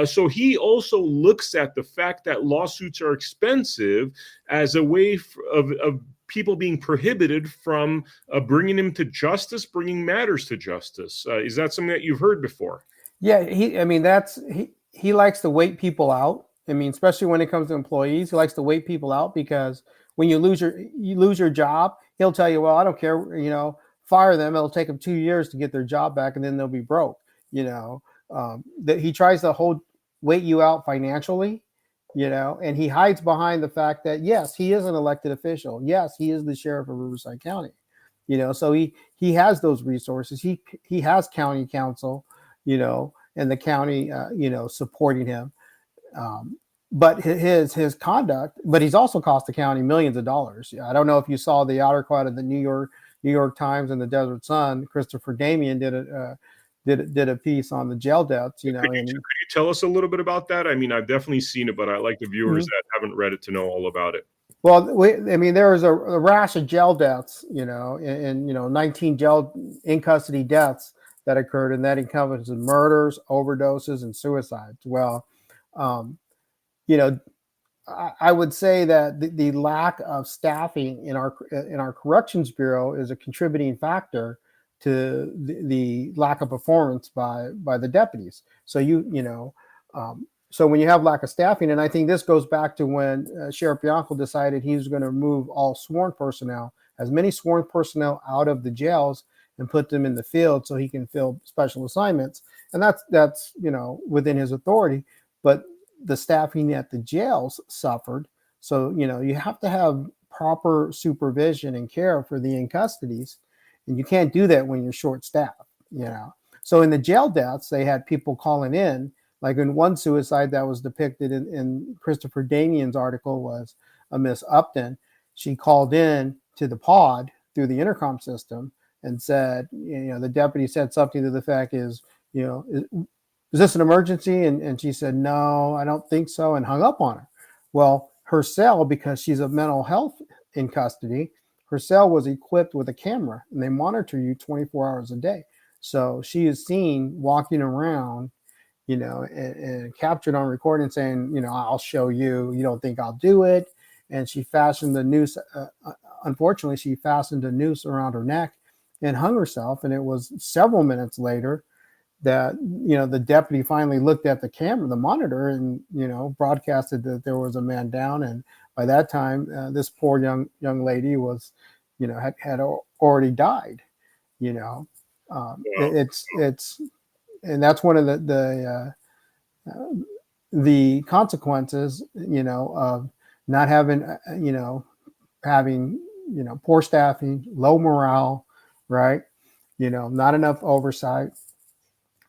Speaker 1: So he also looks at the fact that lawsuits are expensive as a way of people being prohibited from bringing him to justice, bringing matters to justice. Is that something that you've heard before? Yeah, he likes to wait people out. I mean, especially when it comes to employees, he likes to wait people out, because when you lose your job, he'll tell you, well, I don't care, fire them. It'll take them 2 years to get their job back, and then they'll be broke. That he tries to wait you out financially. And he hides behind the fact that, yes, he is an elected official. Yes, he is the sheriff of Riverside County. So he has those resources. He has county council, and the county, supporting him. But his conduct, but he's also cost the county millions of dollars. I don't know if you saw the article out of the New York Times and the Desert Sun. Christopher Damian did
Speaker 2: did a piece on the jail deaths, you know.
Speaker 1: Could you tell us a little bit about that? I mean, I've definitely seen it, but I like the viewers
Speaker 2: Mhm.
Speaker 1: that haven't read it to know all about it.
Speaker 2: Well, I mean, there was a rash of jail deaths, you know, and 19 jail in custody deaths that occurred, and that encompasses murders, overdoses, and suicides. Well, um, you know, I would say that the lack of staffing in our corrections bureau is a contributing factor to the lack of performance by the deputies. So so when you have lack of staffing, and I think this goes back to when Sheriff Bianco decided he was going to remove all sworn personnel, as many sworn personnel out of the jails and put them in the field so he can fill special assignments, and that's within his authority, but the staffing at the jails suffered. So, you have to have proper supervision and care for the in custodies. And you can't do that when you're short staffed. So in the jail deaths, they had people calling in, like in one suicide that was depicted in Christopher Damien's article was a Miss Upton. She called in to the pod through the intercom system and said, the deputy said something to the effect is this an emergency? And she said, no, I don't think so, and hung up on her. Well, her cell, because she's a mental health in custody, her cell was equipped with a camera, and they monitor you 24 hours a day. So she is seen walking around, and captured on recording saying, I'll show you, you don't think I'll do it. And she fastened the noose, unfortunately, she fastened a noose around her neck and hung herself. And it was several minutes later that the deputy finally looked at the camera, the monitor, and broadcasted that there was a man down. And by that time, this poor young lady was, had already died. It's and that's one of the consequences, of not having, having poor staffing, low morale, right? Not enough oversight.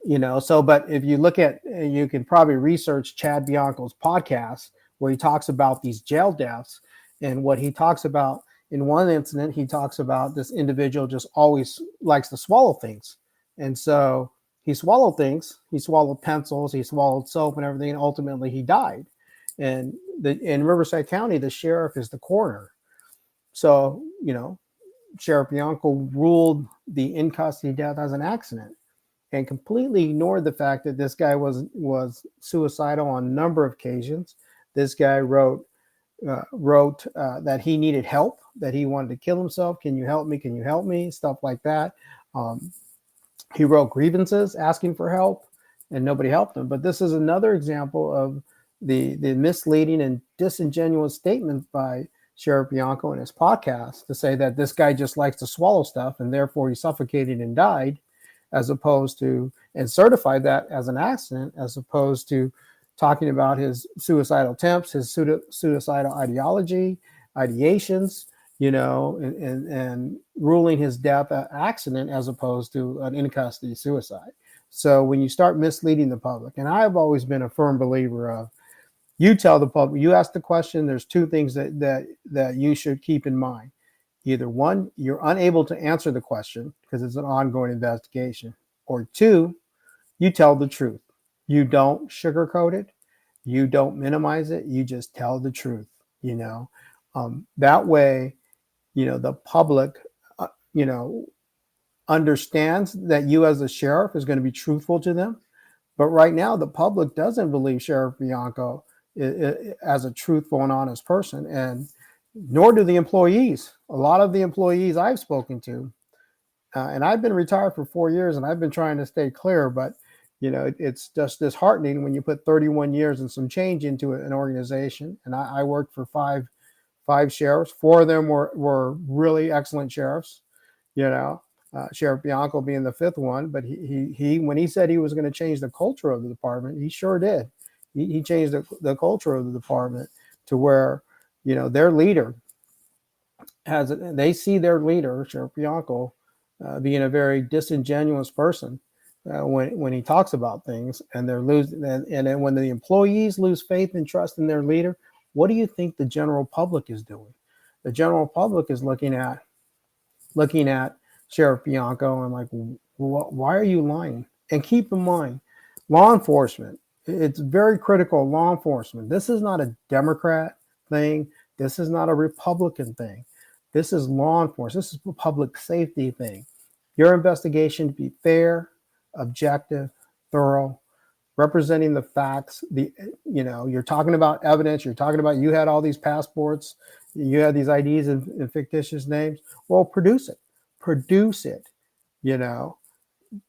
Speaker 2: But if you look at, you can probably research Chad Bianco's podcast where he talks about these jail deaths, and what he talks about in one incident, he talks about this individual just always likes to swallow things. And so he swallowed things, he swallowed pencils, he swallowed soap and everything, and ultimately he died. And in Riverside County, the sheriff is the coroner. So, Sheriff Bianco ruled the in custody death as an accident, and completely ignored the fact that this guy was suicidal on a number of occasions. This guy wrote that he needed help, that he wanted to kill himself. Can you help me? Can you help me? Stuff like that. He wrote grievances asking for help, and nobody helped him. But this is another example of the misleading and disingenuous statements by Sheriff Bianco in his podcast to say that this guy just likes to swallow stuff and therefore he suffocated and died, as opposed to, and certified that as an accident, as opposed to talking about his suicidal attempts, his suicidal ideations, and ruling his death an accident as opposed to an in custody suicide. So when you start misleading the public, and I've always been a firm believer of, you tell the public, you ask the question, there's two things that you should keep in mind. Either one, you're unable to answer the question because it's an ongoing investigation, or two, you tell the truth. You don't sugarcoat it. You don't minimize it. You just tell the truth. That way, the public, understands that you as a sheriff is going to be truthful to them. But right now, the public doesn't believe Sheriff Bianco as a truthful and honest person, and nor do the employees. A lot of the employees I've spoken to, and I've been retired for 4 years, and I've been trying to stay clear, but it's just disheartening when you put 31 years and some change into an organization. And I worked for five sheriffs. 4 of them were really excellent sheriffs. Sheriff Bianco being the 5th one, but he when he said he was going to change the culture of the department, he sure did. He changed the culture of the department to where their leader they see their leader, Sheriff Bianco, being a very disingenuous person when he talks about things, and they're losing. And then when the employees lose faith and trust in their leader, what do you think the general public is doing? The general public is looking at Sheriff Bianco and like, why are you lying? And keep in mind, law enforcement, it's very critical. Law enforcement, this is not a Democrat thing. This is not a Republican thing. This is law enforcement. This is a public safety thing. Your investigation to be fair, objective, thorough, representing the facts. You're talking about evidence. You're talking about you had all these passports, you had these IDs and fictitious names. Well, produce it. Produce it.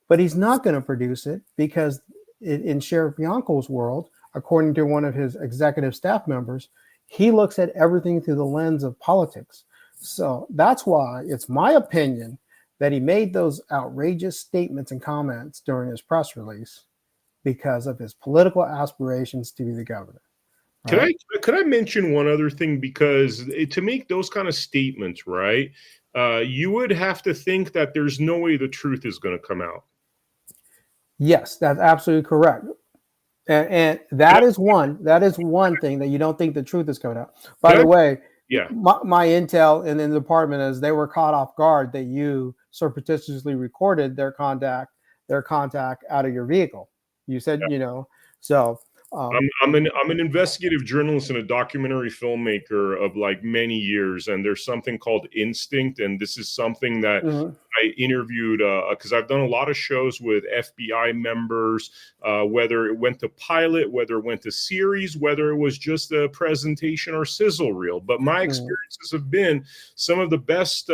Speaker 2: But he's not going to produce it because in Sheriff Bianco's world, according to one of his executive staff members, he looks at everything through the lens of politics. So that's why it's my opinion that he made those outrageous statements and comments during his press release because of his political aspirations to be the governor.
Speaker 1: Right? Could I mention one other thing? Because to make those kind of statements, right, you would have to think that there's no way the truth is going to come out.
Speaker 2: Yes, that's absolutely correct. And that is one thing that you don't think the truth is coming out. By the way, my intel in the department is they were caught off guard that you surreptitiously recorded their contact out of your vehicle. You said, so
Speaker 1: I'm an investigative journalist and a documentary filmmaker of like many years, and there's something called instinct, and this is something that I interviewed because I've done a lot of shows with FBI members, whether it went to pilot, whether it went to series, whether it was just a presentation or sizzle reel. But my experiences have been some of the best.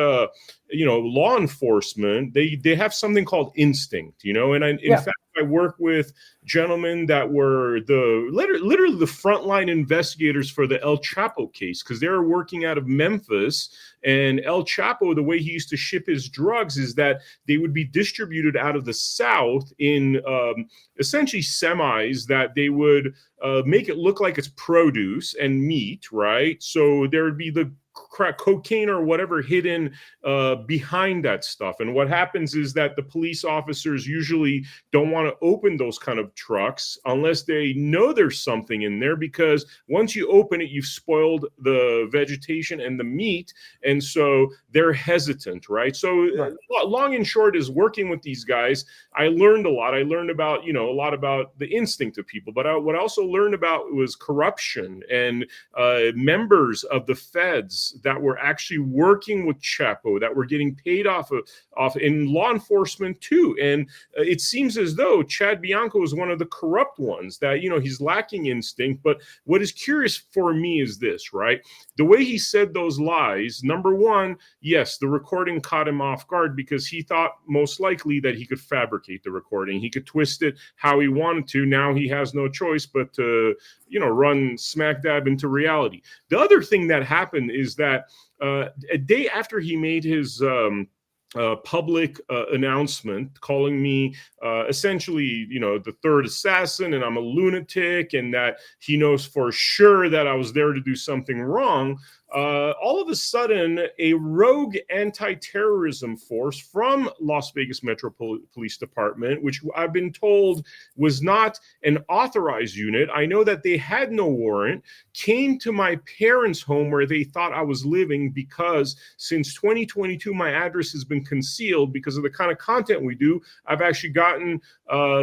Speaker 1: Law enforcement, they have something called instinct, and in fact, I work with gentlemen that were literally the frontline investigators for the El Chapo case, because they were working out of Memphis. And El Chapo, the way he used to ship his drugs is that they would be distributed out of the South in essentially semis that they would make it look like it's produce and meat, right? So there would be the crack cocaine or whatever hidden behind that stuff. And what happens is that the police officers usually don't want to open those kind of trucks unless they know there's something in there, because once you open it, you've spoiled the vegetation and the meat. And so they're hesitant, right? So long and short is working with these guys, I learned a lot. I learned about, a lot about the instinct of people, but what I also learned about was corruption and members of the feds that were actually working with Chapo, that were getting paid off in law enforcement too. And it seems as though Chad Bianco is one of the corrupt ones that, he's lacking instinct. But what is curious for me is this, right? The way he said those lies, number one, yes, the recording caught him off guard because he thought most likely that he could fabricate the recording. He could twist it how he wanted to. Now he has no choice but to, run smack dab into reality. The other thing that happened is that a day after he made his public announcement calling me essentially, the third assassin, and I'm a lunatic, and that he knows for sure that I was there to do something wrong. All of a sudden, a rogue anti-terrorism force from Las Vegas Metro Police Department, which I've been told was not an authorized unit, I know that they had no warrant, came to my parents' home where they thought I was living, because since 2022, my address has been concealed because of the kind of content we do. I've actually gotten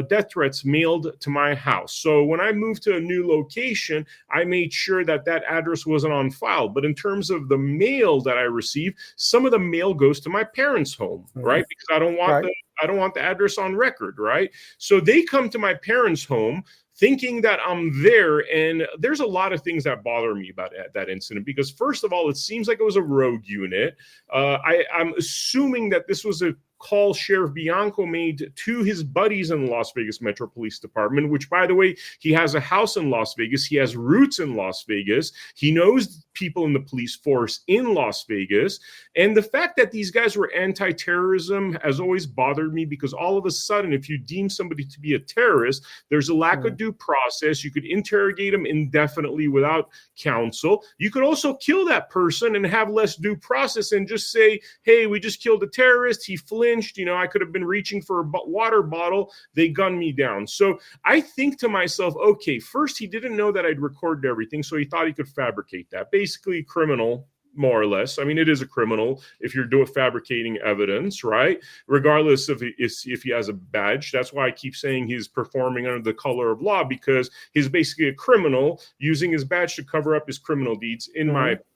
Speaker 1: death threats mailed to my house. So when I moved to a new location, I made sure that address wasn't on file. But in terms of the mail that I receive, some of the mail goes to my parents' home, right? Because I don't want the address on record, right? So they come to my parents' home thinking that I'm there. And there's a lot of things that bother me about that incident, because first of all, it seems like it was a rogue unit. I'm assuming that this was a call Sheriff Bianco made to his buddies in the Las Vegas Metro Police Department, which, by the way, he has a house in Las Vegas. He has roots in Las Vegas. He knows people in the police force in Las Vegas. And the fact that these guys were anti-terrorism has always bothered me, because all of a sudden, if you deem somebody to be a terrorist, there's a lack of due process. You could interrogate them indefinitely without counsel. You could also kill that person and have less due process and just say, hey, we just killed a terrorist. He flinched. I could have been reaching for a water bottle. They gunned me down. So I think to myself, okay, first, he didn't know that I'd recorded everything, so he thought he could fabricate that. Basically criminal, more or less. I mean, it is a criminal if you're doing fabricating evidence, right? Regardless of if he has a badge. That's why I keep saying he's performing under the color of law, because he's basically a criminal using his badge to cover up his criminal deeds, in my opinion.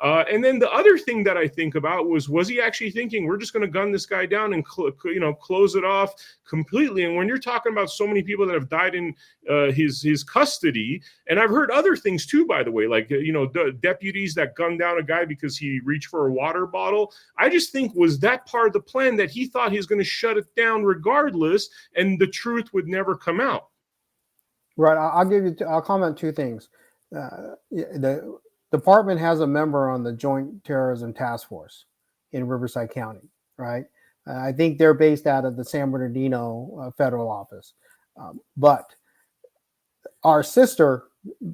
Speaker 1: And then the other thing that I think about was he actually thinking we're just going to gun this guy down and close it off completely? And when you're talking about so many people that have died in his custody, and I've heard other things too, by the way, like deputies that gunned down a guy because he reached for a water bottle. I just think, was that part of the plan, that he thought he was going to shut it down regardless, and the truth would never come out?
Speaker 2: Right. I'll comment two things. The department has a member on the Joint Terrorism Task Force in Riverside County, right? I think they're based out of the San Bernardino federal office. But our sister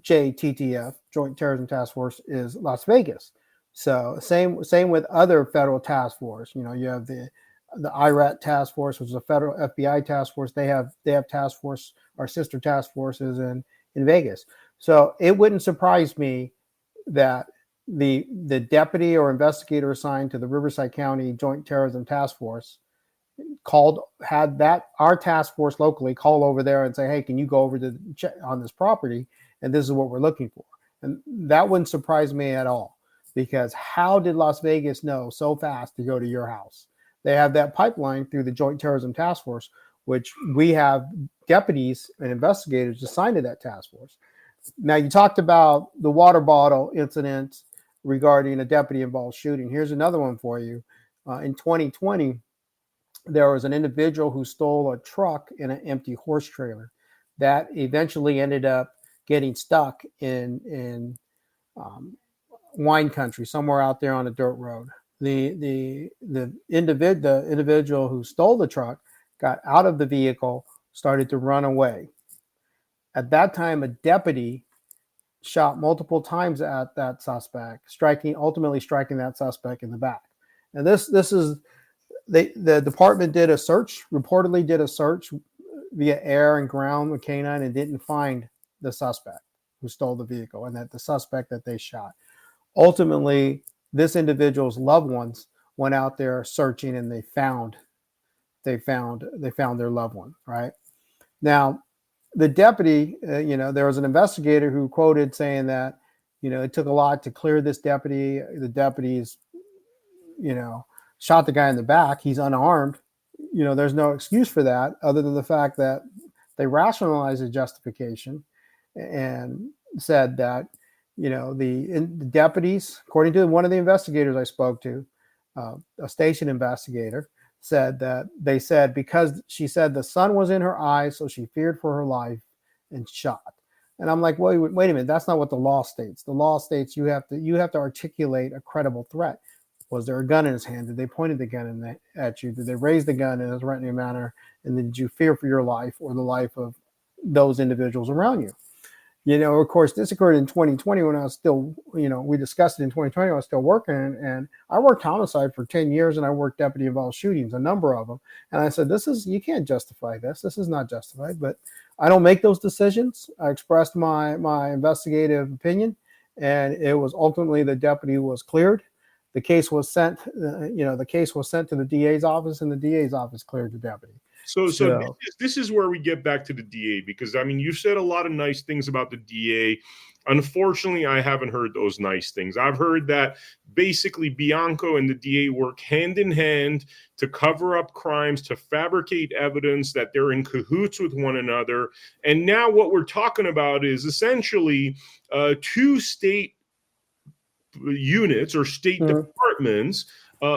Speaker 2: JTTF, Joint Terrorism Task Force, is Las Vegas. So same with other federal task force. You have the IRAT task force, which is a federal FBI task force. They have task force, our sister task forces in Vegas. So it wouldn't surprise me that the deputy or investigator assigned to the Riverside County Joint Terrorism Task Force had our task force locally call over there and say, hey, can you go over to check on this property, and this is what we're looking for. And that wouldn't surprise me at all, because how did Las Vegas know so fast to go to your house? They have that pipeline through the Joint Terrorism Task Force, which we have deputies and investigators assigned to that task force. Now, you talked about the water bottle incident regarding a deputy-involved shooting. Here's another one for you. In 2020, there was an individual who stole a truck in an empty horse trailer that eventually ended up getting stuck in wine country, somewhere out there on a dirt road. The individual who stole the truck got out of the vehicle, started to run away. At that time, a deputy shot multiple times at that suspect, ultimately striking that suspect in the back. And this is the department reportedly did a search via air and ground with canine, and didn't find the suspect who stole the vehicle, and that the suspect that they shot. Ultimately, this individual's loved ones went out there searching, and they found their loved one. Right now, the deputy, there was an investigator who quoted saying that, it took a lot to clear this deputy. The deputies, shot the guy in the back. He's unarmed. There's no excuse for that, other than the fact that they rationalized the justification and said that, the deputies, according to one of the investigators I spoke to, a station investigator, said that they said, because she said the sun was in her eyes, so she feared for her life and shot. And I'm like, wait a minute, that's not what the law states. The law states you have to articulate a credible threat. Was there a gun in his hand? Did they point the gun at you? Did they raise the gun in a threatening manner? And did you fear for your life or the life of those individuals around you? Of course, this occurred in 2020 when I was still, we discussed it in 2020. I was still working, and I worked homicide for 10 years, and I worked deputy involved shootings, a number of them. And I said, you can't justify this. This is not justified. But I don't make those decisions. I expressed my investigative opinion, and it was ultimately the deputy was cleared. The case was sent, to the DA's office, and the DA's office cleared the deputy.
Speaker 1: So this is where we get back to the DA, because you said a lot of nice things about the DA. Unfortunately, I haven't heard those nice things. I've heard that basically Bianco and the DA work hand in hand to cover up crimes, to fabricate evidence, that they're in cahoots with one another. And now what we're talking about is essentially two state units or state departments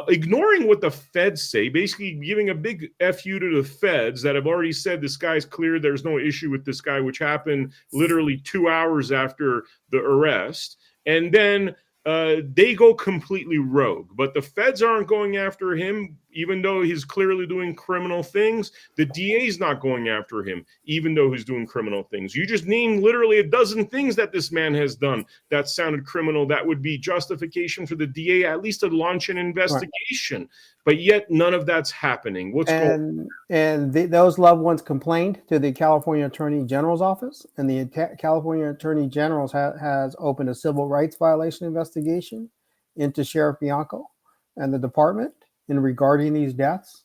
Speaker 1: ignoring what the feds say, basically giving a big FU to the feds that have already said this guy's clear, there's no issue with this guy, which happened literally 2 hours after the arrest. And then they go completely rogue. But the feds aren't going after him, even though he's clearly doing criminal things. The DA's not going after him, even though he's doing criminal things. You just named literally a dozen things that this man has done that sounded criminal. That would be justification for the DA at least to launch an investigation. Right. But yet none of that's happening. What's going on?
Speaker 2: And those loved ones complained to the California Attorney General's office, and the California Attorney General has opened a civil rights violation investigation into Sheriff Bianco and the department in regarding these deaths.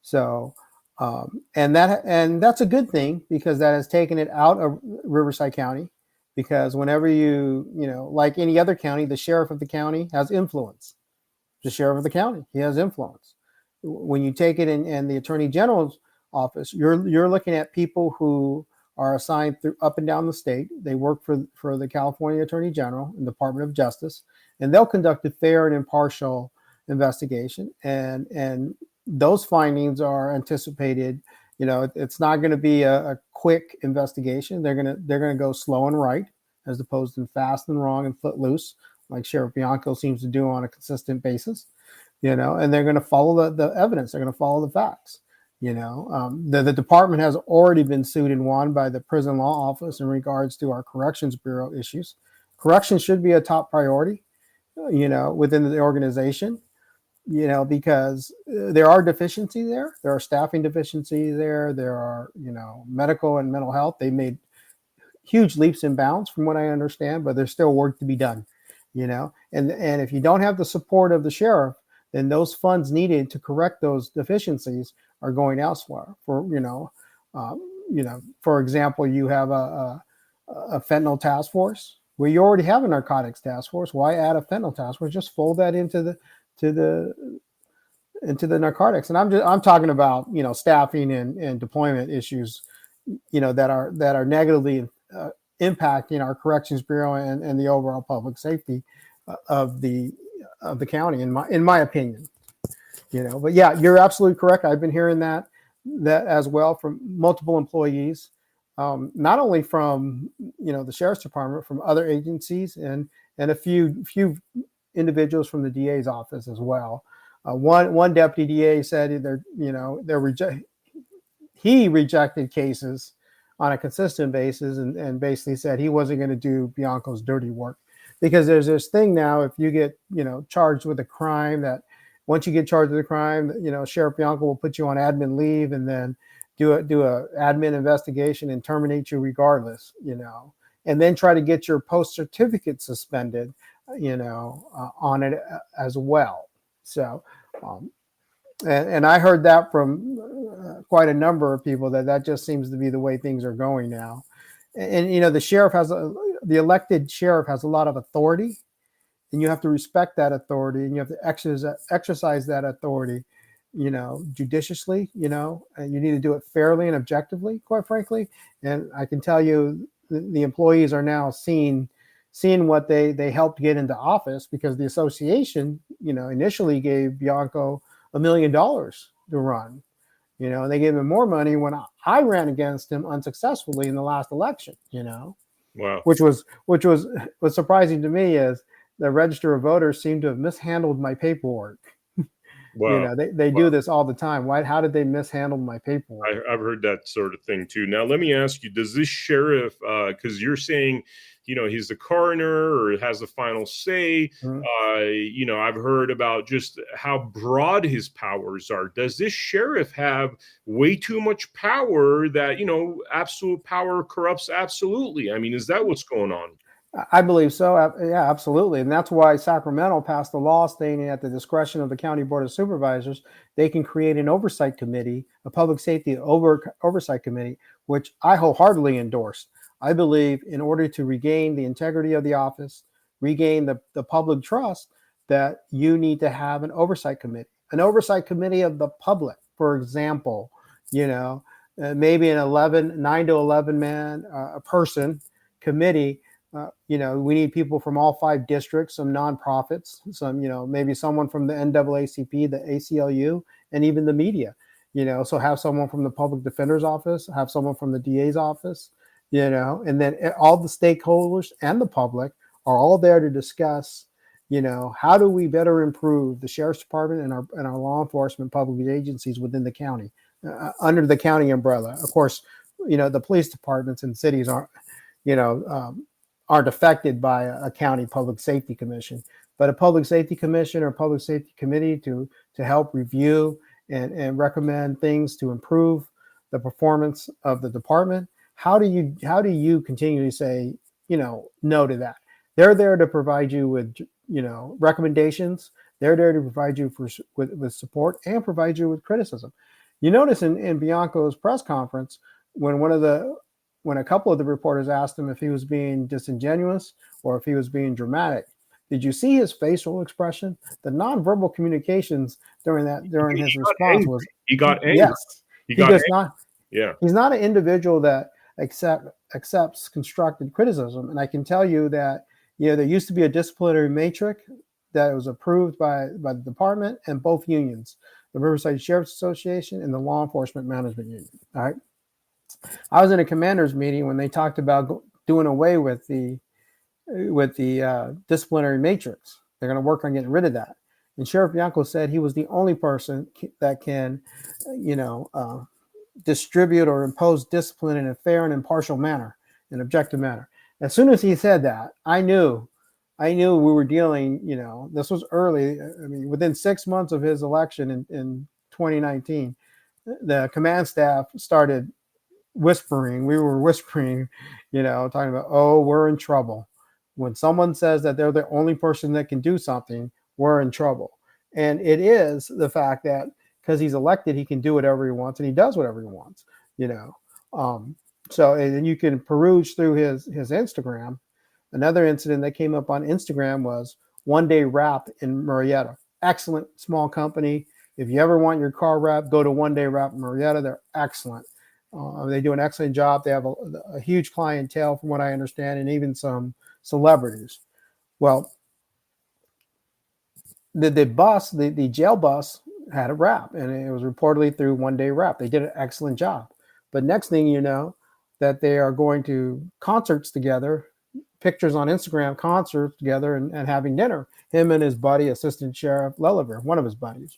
Speaker 2: So, and that's a good thing, because that has taken it out of Riverside County. Because whenever like any other county, the sheriff of the county has influence. The sheriff of the county, he has influence. When you take it in the attorney general's office, you're looking at people who are assigned up and down the state. They work for the California Attorney General and Department of Justice, and they'll conduct a fair and impartial investigation. And those findings are anticipated. It's not going to be a quick investigation. They're gonna go slow and right, as opposed to fast and wrong and footloose, like Sheriff Bianco seems to do on a consistent basis. And they're going to follow the evidence. They're going to follow the facts. The department has already been sued and won by the prison law office in regards to our corrections bureau issues. Corrections should be a top priority, within the organization, because there are deficiencies there. There are staffing deficiencies there. There are, medical and mental health. They made huge leaps and bounds from what I understand, but there's still work to be done, and if you don't have the support of the sheriff, then those funds needed to correct those deficiencies are going elsewhere. For for example, you have a fentanyl task force where you already have a narcotics task force. Why add a fentanyl task force? Just fold that into the narcotics. And I'm talking about staffing and deployment issues, that are negatively impacting our corrections bureau and the overall public safety of the county, in my opinion. But yeah, you're absolutely correct. I've been hearing that as well from multiple employees, not only from the sheriff's department, from other agencies, and a few individuals from the DA's office as well. One deputy DA said he rejected cases on a consistent basis, and basically said he wasn't going to do Bianco's dirty work, because there's this thing now, if you get charged with a crime, that once you get charged with a crime, Sheriff Bianco will put you on admin leave and then do a admin investigation and terminate you regardless, and then try to get your post certificate suspended, on it as well. So, and I heard that from quite a number of people, that just seems to be the way things are going now. And the sheriff the elected sheriff has a lot of authority, and you have to respect that authority, and you have to exercise that authority, judiciously, and you need to do it fairly and objectively, quite frankly. And I can tell you, the employees are now seeing what they helped get into office, because the association, initially gave Bianco $1 million to run, and they gave him more money when I ran against him unsuccessfully in the last election,
Speaker 1: Wow.
Speaker 2: Which was surprising to me, is the register of voters seemed to have mishandled my paperwork.
Speaker 1: Wow.
Speaker 2: They do this all the time. How did they mishandle my paperwork?
Speaker 1: I've heard that sort of thing too. Now, let me ask you, does this sheriff, because you're saying, he's the coroner or has the final say, I've heard about just how broad his powers are. Does this sheriff have way too much power that, absolute power corrupts absolutely? I mean, is that what's going on?
Speaker 2: I believe so. Yeah, absolutely. And that's why Sacramento passed a law stating at the discretion of the County Board of Supervisors, they can create an oversight committee, a public safety oversight committee, which I wholeheartedly endorsed. I believe in order to regain the integrity of the office, regain the public trust, that you need to have an oversight committee of the public. For example, maybe an 9 to 11 man, a person committee. We need people from all 5 districts, some nonprofits, some, maybe someone from the NAACP, the ACLU, and even the media, so have someone from the public defender's office, have someone from the DA's office, and then all the stakeholders and the public are all there to discuss, how do we better improve the sheriff's department and our law enforcement public agencies within the county, under the county umbrella. Of course, the police departments and cities aren't affected by a county public safety commission, but a public safety commission or public safety committee to help review and recommend things to improve the performance of the department. How do you continually say, no to that? They're there to provide you with, recommendations. They're there to provide you with support and provide you with criticism. You notice in Bianco's press conference, when a couple of the reporters asked him if he was being disingenuous or if he was being dramatic, did you see his facial expression? The nonverbal communications during his response was
Speaker 1: he got angry.
Speaker 2: yes.
Speaker 1: He
Speaker 2: He
Speaker 1: got
Speaker 2: does
Speaker 1: angry.
Speaker 2: not.
Speaker 1: Yeah.
Speaker 2: He's not an individual that accepts constructive criticism. And I can tell you that there used to be a disciplinary matrix that was approved by the department and both unions, the Riverside Sheriff's Association and the Law Enforcement Management Union. All right. I was in a commander's meeting when they talked about doing away with the disciplinary matrix. They're going to work on getting rid of that. And Sheriff Bianco said he was the only person that can, distribute or impose discipline in a fair and impartial manner, an objective manner. As soon as he said that, I knew we were dealing, this was early. I mean, within 6 months of his election in 2019, the command staff started whispering. We were whispering, talking about, oh, we're in trouble. When someone says that they're the only person that can do something, we're in trouble. And it is the fact that because he's elected, he can do whatever he wants, and he does whatever he wants, So, and then you can peruse through his Instagram. Another incident that came up on Instagram was One Day Wrap in Murrieta. Excellent small company. If you ever want your car wrapped, go to One Day Wrap in Murrieta. They're excellent. They do an excellent job. They have a huge clientele, from what I understand, and even some celebrities. Well, the jail bus had a wrap, and it was reportedly through One Day Wrap. They did an excellent job. But next thing you know, that they are going to concerts together, pictures on Instagram, concerts together, and having dinner. Him and his buddy, Assistant Sheriff Lelliver, one of his buddies.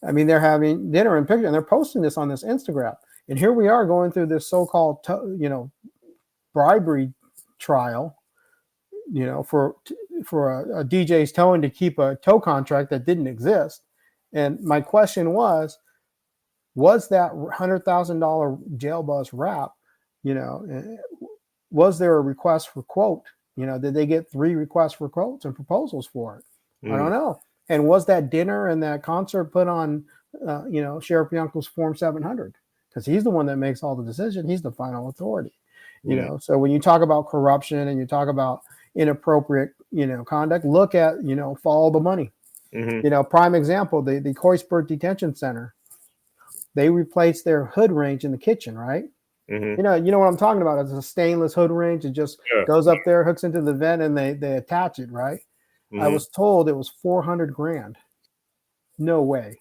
Speaker 2: I mean, they're having dinner and picture, and they're posting this on this Instagram. And here we are going through this so-called, bribery trial, for a DJ's towing to keep a tow contract that didn't exist. And my question was that $100,000 jail bus wrap, was there a request for quote? Did they get 3 requests for quotes and proposals for it? I don't know. And was that dinner and that concert put on, Sheriff Bianco's Form 700? Because he's the one that makes all the decision. He's the final authority. So when you talk about corruption and you talk about inappropriate, conduct, look at, follow the money. Prime example, the Coisburg Detention Center, they replaced their hood range in the kitchen, right? You know what I'm talking about. It's a stainless hood range. It just goes up there, hooks into the vent, and they attach it, right? I was told it was $400,000. No way.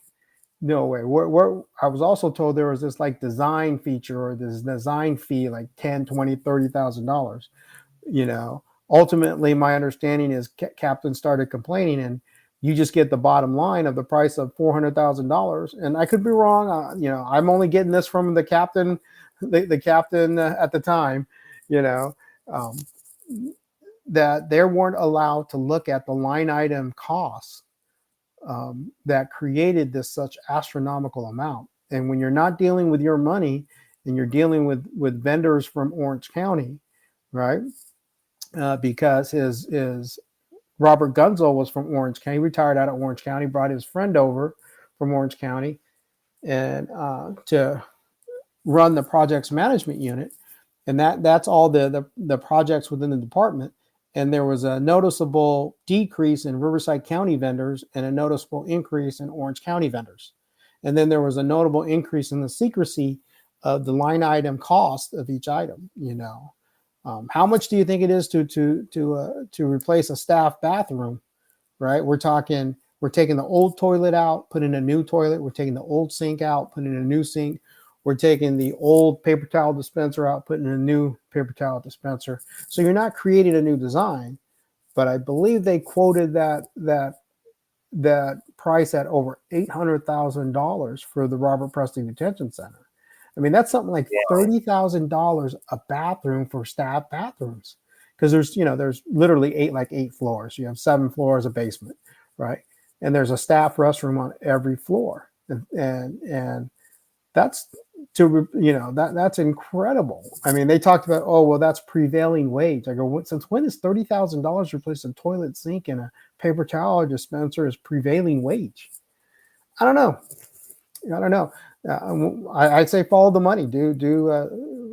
Speaker 2: I was also told there was this like design feature or this design fee, like $10,000, $20,000, $30,000. Ultimately, my understanding is captain started complaining, and you just get the bottom line of the price of $400,000. And I could be wrong. I'm only getting this from the captain, the captain at the time, that they weren't allowed to look at the line item costs that created this such astronomical amount. And when you're not dealing with your money and you're dealing with vendors from Orange County, right? Because his Robert Gunzel was from Orange County, retired out of Orange County, brought his friend over from Orange County and to run the projects management unit. And that's all the projects within the department. And there was a noticeable decrease in Riverside County vendors and a noticeable increase in Orange County vendors. And then there was a notable increase in the secrecy of the line item cost of each item. How much do you think it is to replace a staff bathroom? Right, we're taking the old toilet out, putting a new toilet. We're taking the old sink out, putting in a new sink. We're taking the old paper towel dispenser out, putting in a new paper towel dispenser. So you're not creating a new design, but I believe they quoted that price at over $800,000 for the Robert Preston Detention Center. I mean, that's something like $30,000 a bathroom for staff bathrooms, because there's literally 8 floors. You have 7 floors, a basement, right? And there's a staff restroom on every floor, and that's that's incredible. I mean, they talked about, oh, well, that's prevailing wage. I go, since when is $30,000 to replace a toilet sink and a paper towel dispenser is prevailing wage? I don't know. I don't know. I'd say follow the money. Do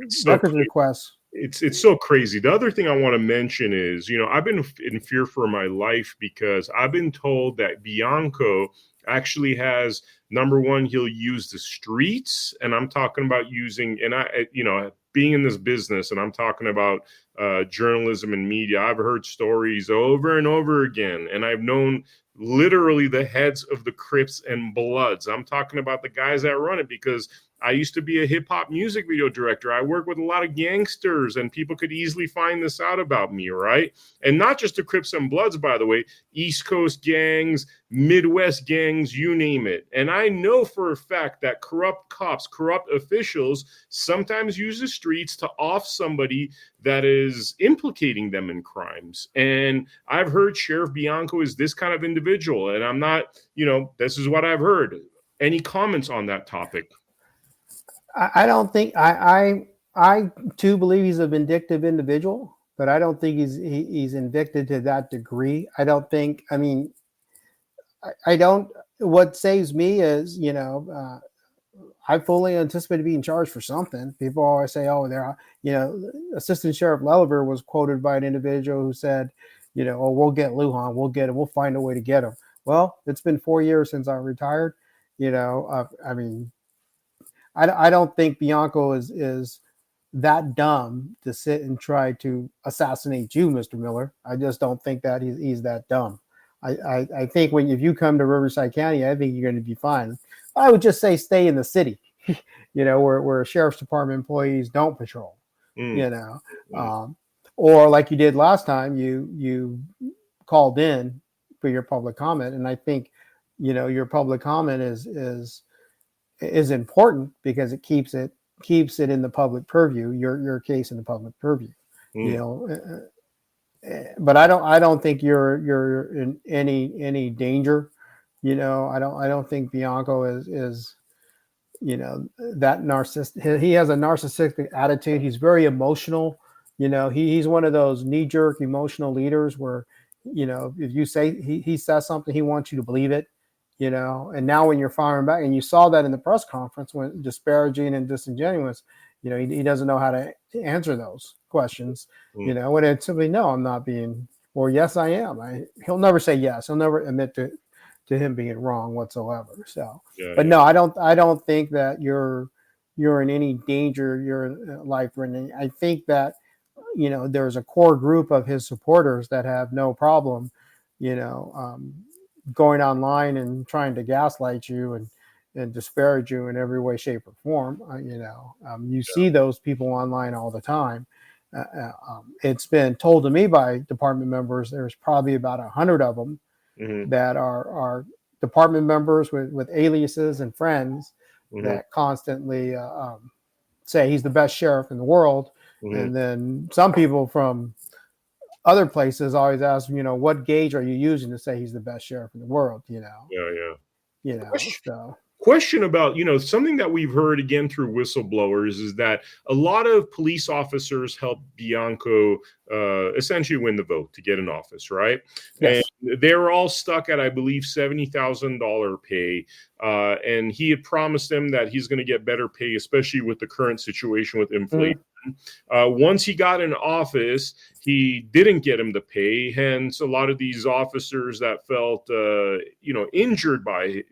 Speaker 1: So
Speaker 2: records requests.
Speaker 1: it's so crazy. The other thing I want to mention is, I've been in fear for my life because I've been told that Bianco actually has, number one, he'll use the streets, and I'm talking about using, and being in this business, and I'm talking about journalism and media. I've heard stories over and over again, and I've known literally the heads of the Crips and Bloods. I'm talking about the guys that run it because I used to be a hip hop music video director. I work with a lot of gangsters, and people could easily find this out about me, right? And not just the Crips and Bloods, by the way, East Coast gangs, Midwest gangs, you name it. And I know for a fact that corrupt cops, corrupt officials sometimes use the streets to off somebody that is implicating them in crimes. And I've heard Sheriff Bianco is this kind of individual, and I'm not, this is what I've heard. Any comments on that topic?
Speaker 2: I don't think I too believe he's a vindictive individual, but I don't think he's vindictive to that degree. I don't think. I mean, I don't. What saves me is I fully anticipate being charged for something. People always say, "Oh, Assistant Sheriff Lelliver was quoted by an individual who said, oh, we'll get Lujan, we'll get him, we'll find a way to get him." Well, it's been 4 years since I retired. I mean. I don't think Bianco is that dumb to sit and try to assassinate you, Mr. Miller. I just don't think that he's that dumb. I think if you come to Riverside County, I think you're going to be fine. I would just say stay in the city, where sheriff's department employees don't patrol, or like you did last time, you called in for your public comment. And I think, your public comment is important because it keeps it in the public purview, your case in the public purview. But I don't think you're in any danger. I don't think Bianco is that narcissistic. He has a narcissistic attitude. He's very emotional. He's one of those knee-jerk emotional leaders where if you say he says something, he wants you to believe it. And now when you're firing back, and you saw that in the press conference when disparaging and disingenuous, he doesn't know how to answer those questions, when it's simply, no, I'm not being, or yes, I am. He'll never say yes. He'll never admit to him being wrong whatsoever. So, no, I don't think that you're in any danger, your life or anything. I think that, there's a core group of his supporters that have no problem, going online and trying to gaslight you and disparage you in every way, shape, or form. You see those people online all the time. It's been told to me by department members, there's probably about 100 of them that are department members with aliases and friends that constantly say he's the best sheriff in the world. And then some people from other places always ask him, what gauge are you using to say he's the best sheriff in the world? So.
Speaker 1: Question about, something that we've heard again through whistleblowers is that a lot of police officers help Bianco essentially win the vote to get in office, right?
Speaker 2: Yes.
Speaker 1: And they were all stuck at, I believe, $70,000 pay. And he had promised them that he's going to get better pay, especially with the current situation with inflation. Once he got in office, he didn't get him the pay. Hence, a lot of these officers that felt, injured by,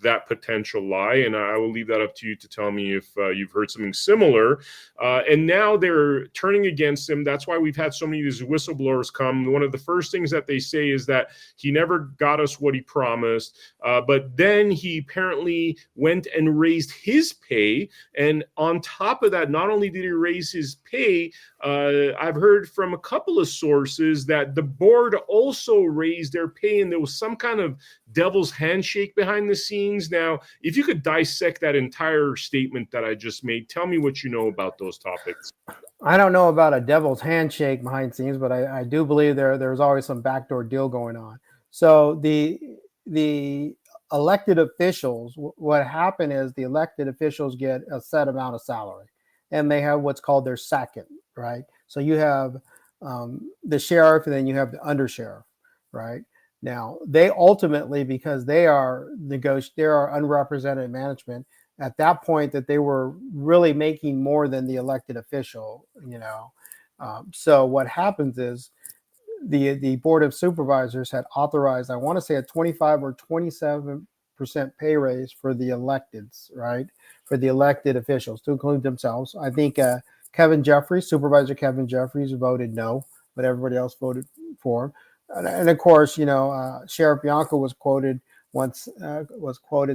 Speaker 1: that potential lie. And I will leave that up to you to tell me if you've heard something similar. And now they're turning against him. That's why we've had so many of these whistleblowers come. One of the first things that they say is that he never got us what he promised. But then he apparently went and raised his pay. And on top of that, not only did he raise his pay, I've heard from a couple of sources that the board also raised their pay, and there was some kind of devil's handshake behind the scenes. Now, if you could dissect that entire statement that I just made, tell me what you know about those topics.
Speaker 2: I don't know about a devil's handshake behind the scenes, but I do believe there's always some backdoor deal going on. So the elected officials, what happened is the elected officials get a set amount of salary, and they have what's called their second, right? So you have the sheriff, and then you have the undersheriff, right? Now they ultimately, because they are unrepresented management at that point, that they were really making more than the elected official, so what happens is the board of supervisors had authorized, I want to say, a 25 or 27% pay raise for the electeds, right? For the elected officials to include themselves. I think Supervisor Kevin Jeffries voted no, but everybody else voted for him. And of course, Sheriff Bianco was quoted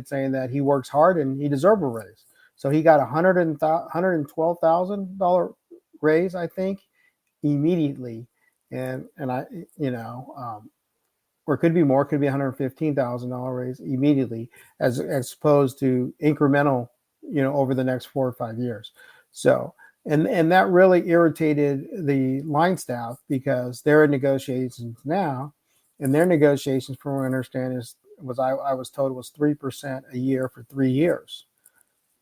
Speaker 2: saying that he works hard and he deserved a raise. So he got $112,000 raise, I think, immediately. And I, or it could be more, it could be $115,000 raise immediately, as opposed to incremental, over the next 4 or 5 years. So, and that really irritated the line staff, because they're in negotiations now, and their negotiations, from what I understand, I was told, was 3% a year for 3 years.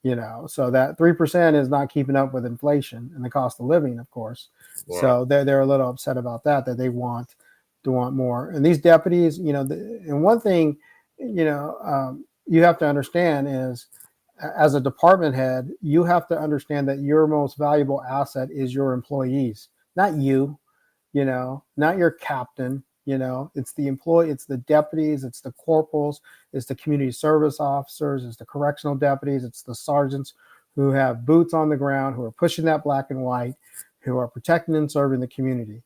Speaker 2: So that 3% is not keeping up with inflation and the cost of living, of course. Wow. So they're a little upset about that they want more. And these deputies, and one thing, you have to understand is, as a department head, you have to understand that your most valuable asset is your employees, not you, not your captain. It's the employee, it's the deputies, it's the corporals, it's the community service officers, it's the correctional deputies, it's the sergeants who have boots on the ground, who are pushing that black and white, who are protecting and serving the community.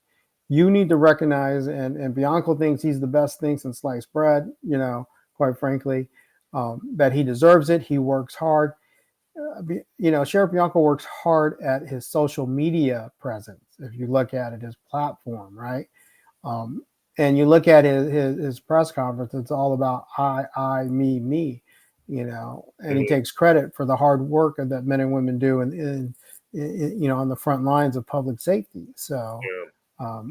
Speaker 2: You need to recognize, and Bianco thinks he's the best thing since sliced bread, quite frankly, that he deserves it. He works hard. Sheriff Bianco works hard at his social media presence. If you look at it, his platform, right? And you look at his press conference, it's all about I, me, and he takes credit for the hard work that men and women do in on the front lines of public safety. So, but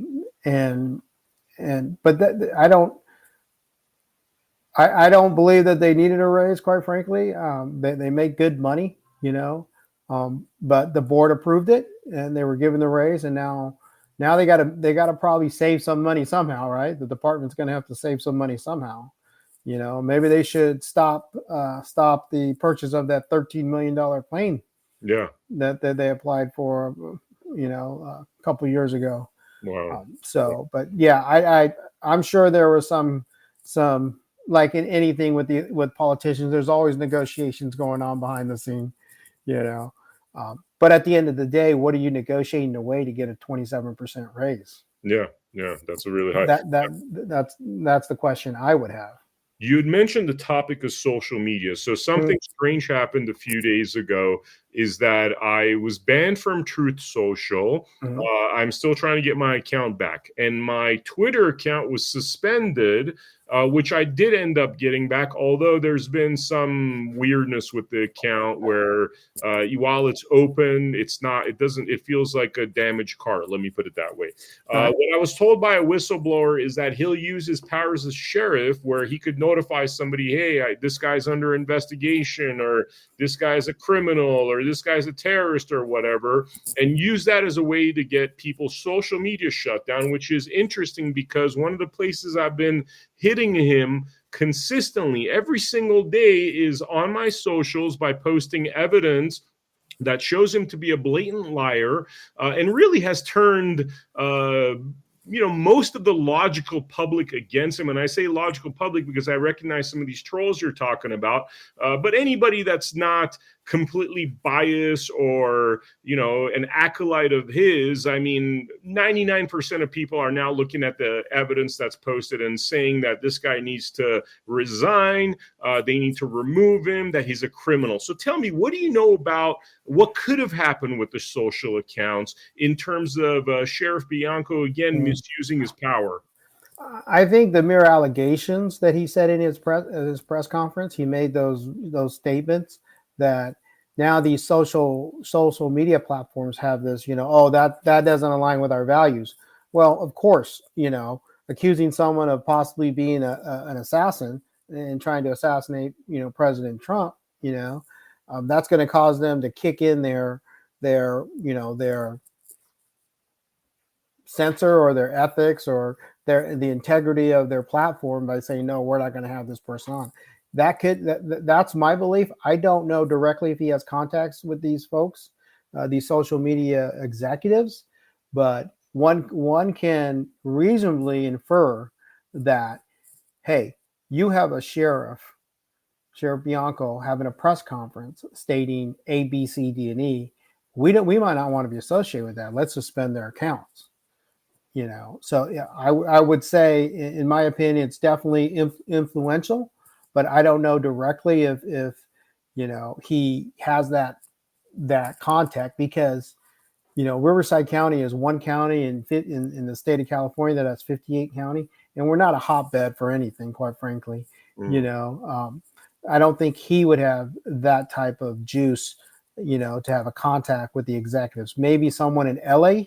Speaker 2: I don't believe that they needed a raise, quite frankly. They make good money, but the board approved it, and they were given the raise, and now they got to probably save some money somehow, right? The department's going to have to save some money somehow. Maybe they should stop the purchase of that $13 million plane.
Speaker 3: Yeah.
Speaker 2: That they applied for, a couple of years ago.
Speaker 3: Wow.
Speaker 2: But yeah, I'm sure there was some, like in anything with politicians, there's always negotiations going on behind the scene, but at the end of the day, what are you negotiating away to get a 27% raise?
Speaker 3: Yeah, that's a really high.
Speaker 2: That's the question I would have.
Speaker 3: You had mentioned the topic of social media. So something strange happened a few days ago, is that I was banned from Truth Social. I'm still trying to get my account back, and my Twitter account was suspended, which I did end up getting back, although there's been some weirdness with the account where while it's open, it feels like a damaged car. Let me put it that way. What I was told by a whistleblower is that he'll use his powers as sheriff, where he could notify somebody, hey, this guy's under investigation, or this guy's a criminal, or this guy's a terrorist, or whatever, and use that as a way to get people's social media shut down, which is interesting, because one of the places I've been hitting him consistently every single day is on my socials by posting evidence that shows him to be a blatant liar, and really has turned most of the logical public against him. And I say logical public because I recognize some of these trolls you're talking about, but anybody that's not completely biased or, an acolyte of his. I mean, 99% of people are now looking at the evidence that's posted and saying that this guy needs to resign, they need to remove him, that he's a criminal. So tell me, what do you know about what could have happened with the social accounts in terms of Sheriff Bianco, again, misusing his power?
Speaker 2: I think the mere allegations that he said in his press conference, he made those statements that now these social media platforms have this, that doesn't align with our values. Well, of course, accusing someone of possibly being an assassin and trying to assassinate, President Trump, that's going to cause them to kick in their censor or their ethics or the integrity of their platform by saying, no, we're not going to have this person on. That's my belief. I don't know directly if he has contacts with these folks, these social media executives, but one can reasonably infer that, hey, you have a Sheriff Bianco, having a press conference stating A, B, C, D, and E. We might not want to be associated with that. Let's suspend their accounts. So yeah, I would say, in my opinion, it's definitely influential, but I don't know directly if he has that contact, because Riverside County is one county in the state of California that's 58 county, and we're not a hotbed for anything, quite frankly. I don't think he would have that type of juice, to have a contact with the executives. Maybe someone in LA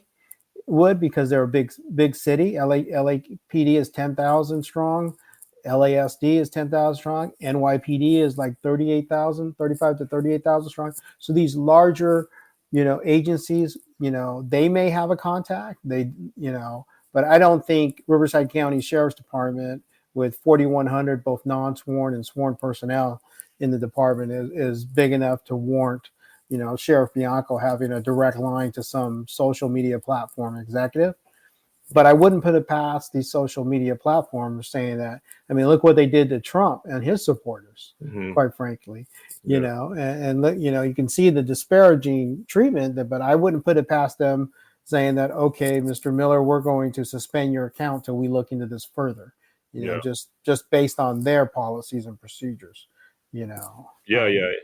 Speaker 2: would, because they're a big city. LAPD is 10,000 strong. LASD is 10,000 strong. NYPD is like 35 to 38,000 strong. So these larger, agencies, they may have a contact. But I don't think Riverside County Sheriff's Department, with 4,100 both non-sworn and sworn personnel in the department, is big enough to warrant Sheriff Bianco having a direct line to some social media platform executive. But I wouldn't put it past these social media platforms saying that. I mean, look what they did to Trump and his supporters, quite frankly. And you can see the disparaging treatment, but I wouldn't put it past them saying that, okay, Mr. Miller, we're going to suspend your account till we look into this further. Just based on their policies and procedures.
Speaker 3: Yeah.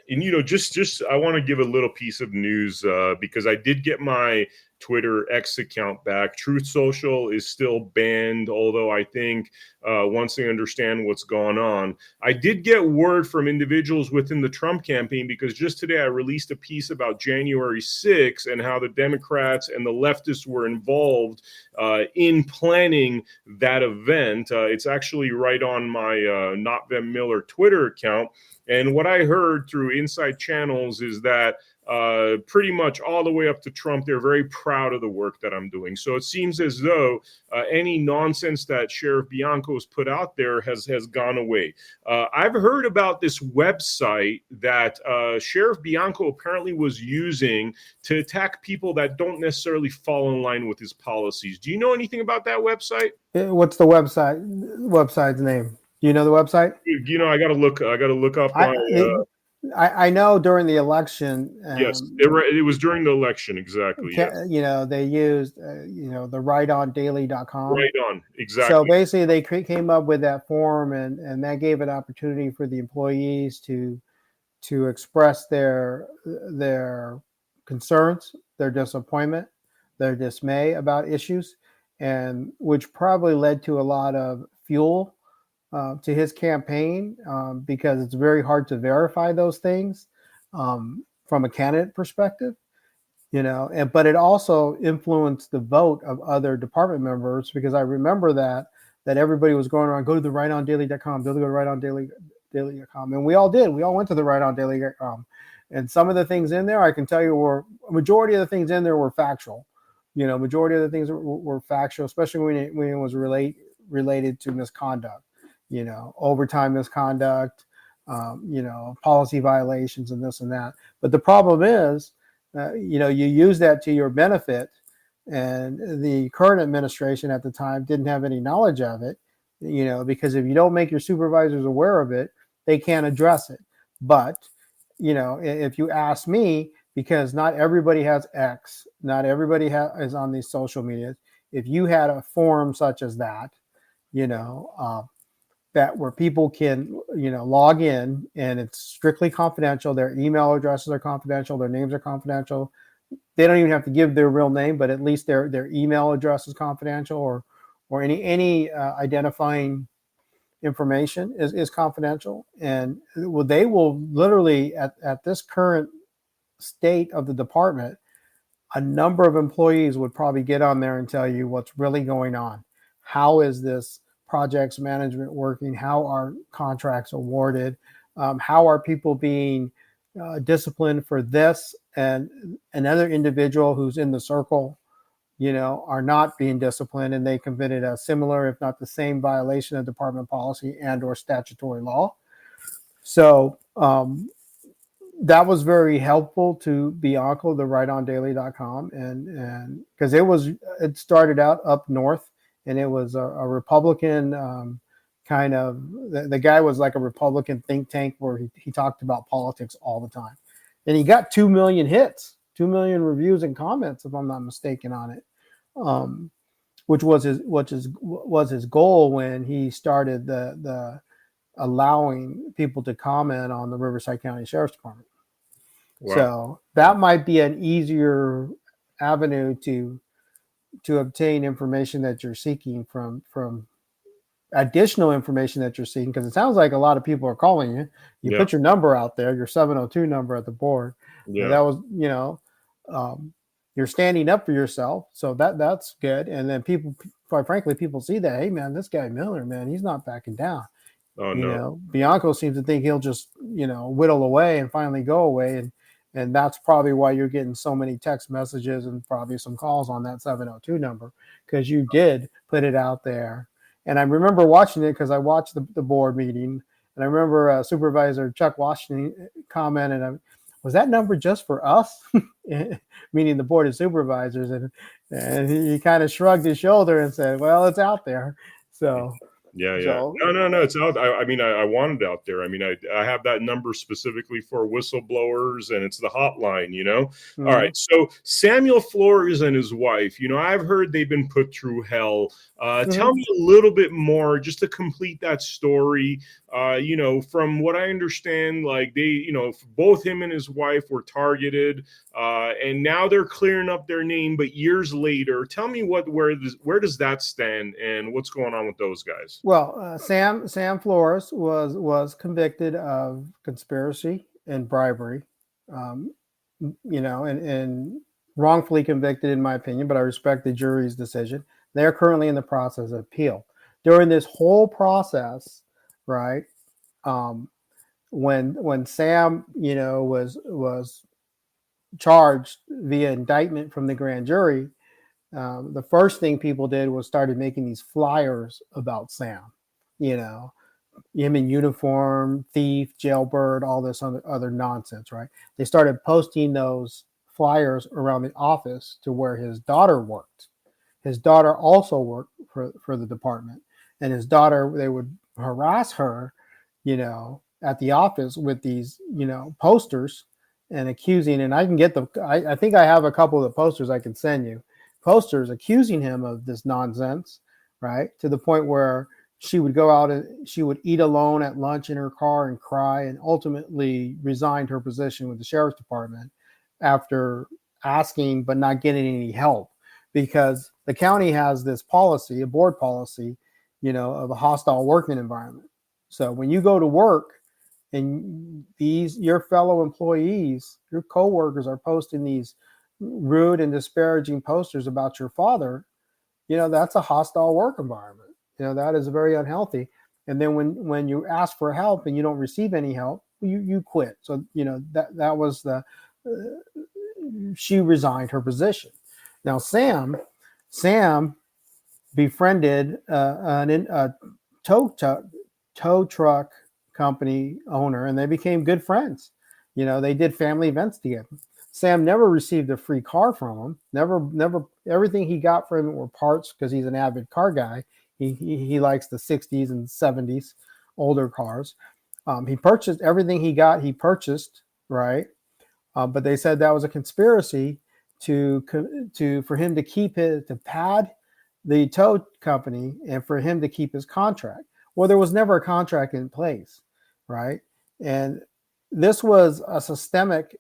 Speaker 3: And just I want to give a little piece of news because I did get my Twitter X account back. Truth Social is still banned, although I think once they understand what's gone on. I did get word from individuals within the Trump campaign, because just today I released a piece about January 6th and how the Democrats and the leftists were involved in planning that event. It's actually right on my Not Vem Miller Twitter account. And what I heard through inside channels is that pretty much all the way up to Trump, they're very proud of the work that I'm doing. So it seems as though any nonsense that Sheriff Bianco has put out there has gone away. I've heard about this website that Sheriff Bianco apparently was using to attack people that don't necessarily fall in line with his policies. Do you know anything about that website?
Speaker 2: What's the website's name? Do you know the website?
Speaker 3: I got to look up my.
Speaker 2: I know during the election.
Speaker 3: Yes, it was during the election, exactly. Yes.
Speaker 2: They used, the rightondaily.com.
Speaker 3: Right on, exactly.
Speaker 2: So basically, they came up with that form, and that gave an opportunity for the employees to express their concerns, their disappointment, their dismay about issues, and which probably led to a lot of fuel to his campaign, because it's very hard to verify those things from a candidate perspective, but it also influenced the vote of other department members, because I remember that everybody was going around, go to the rightondaily.com, go to rightondaily.com. And we all did. We all went to the rightondaily.com. And some of the things in there, I can tell you, a majority of the things in there were factual. Majority of the things were factual, especially when it was related to misconduct. Overtime misconduct, policy violations and this and that. But the problem is, you use that to your benefit, and the current administration at the time didn't have any knowledge of it, because if you don't make your supervisors aware of it, they can't address it. But, if you ask me, because not everybody has X, not everybody is on these social media. If you had a forum such as that, that where people can, log in, and it's strictly confidential. Their email addresses are confidential. Their names are confidential. They don't even have to give their real name, but at least their email address is confidential, or any identifying information is confidential. And they will literally, at this current state of the department, a number of employees would probably get on there and tell you what's really going on. How is this projects management working? How are contracts awarded? How are people being disciplined for this, and another individual who's in the circle, are not being disciplined, and they committed a similar, if not the same, violation of department policy and or statutory law. So that was very helpful to Bianco, the writeondaily.com, and because it started out up north, and it was a Republican kind of, the guy was like a Republican think tank where he talked about politics all the time, and he got 2 million hits, 2 million reviews and comments, if I'm not mistaken, on it, which was his goal when he started the allowing people to comment on the Riverside County Sheriff's Department. Wow. So that might be an easier avenue to obtain information that you're seeking from additional information that you're seeking, because it sounds like a lot of people are calling you. You put your number out there, your 702 number at the board. Yeah. That was, you're standing up for yourself. So that's good. And then people, quite frankly, people see that, hey man, this guy Miller, man, he's not backing down. Oh, no. Bianco seems to think he'll just, whittle away and finally go away. And that's probably why you're getting so many text messages and probably some calls on that 702 number, because you did put it out there. And I remember watching it because I watched the board meeting, and I remember Supervisor Chuck Washington commented, was that number just for us? Meaning the board of supervisors. And he kind of shrugged his shoulder and said, well, it's out there. So
Speaker 3: yeah. So, no, it's out. I want it out there. I have that number specifically for whistleblowers, and it's the hotline, Mm-hmm. All right. So Samuel Flores and his wife, I've heard they've been put through hell. Mm-hmm. Tell me a little bit more just to complete that story. From what I understand, like they, both him and his wife were targeted, and now they're clearing up their name, but years later, tell me where does that stand and what's going on with those guys?
Speaker 2: Well, Sam Flores was convicted of conspiracy and bribery, and wrongfully convicted, in my opinion, but I respect the jury's decision. They're currently in the process of appeal. During this whole process, right, when Sam, was charged via indictment from the grand jury, the first thing people did was started making these flyers about Sam, him in uniform, thief, jailbird, all this other nonsense, right? They started posting those flyers around the office to where his daughter worked. His daughter also worked for the department, and his daughter, they would harass her, at the office with these, posters and accusing, and I can get I think I have a couple of the posters I can send you, posters accusing him of this nonsense, right? To the point where she would go out and she would eat alone at lunch in her car and cry, and ultimately resigned her position with the sheriff's department after asking but not getting any help, because the county has this policy, a board policy, of a hostile working environment. So when you go to work and your fellow employees, your coworkers are posting these rude and disparaging posters about your father, that's a hostile work environment. That is very unhealthy. And then when you ask for help and you don't receive any help, you quit. So, that was she resigned her position. Now, Sam befriended a tow truck company owner, and they became good friends. They did family events together. Sam never received a free car from him. Never. Everything he got from him were parts, because he's an avid car guy. He likes the 60s and 70s older cars. He purchased everything he got. He purchased, right? But they said that was a conspiracy for him to pad the tow company and for him to keep his contract. Well, there was never a contract in place, right? And this was a systemic,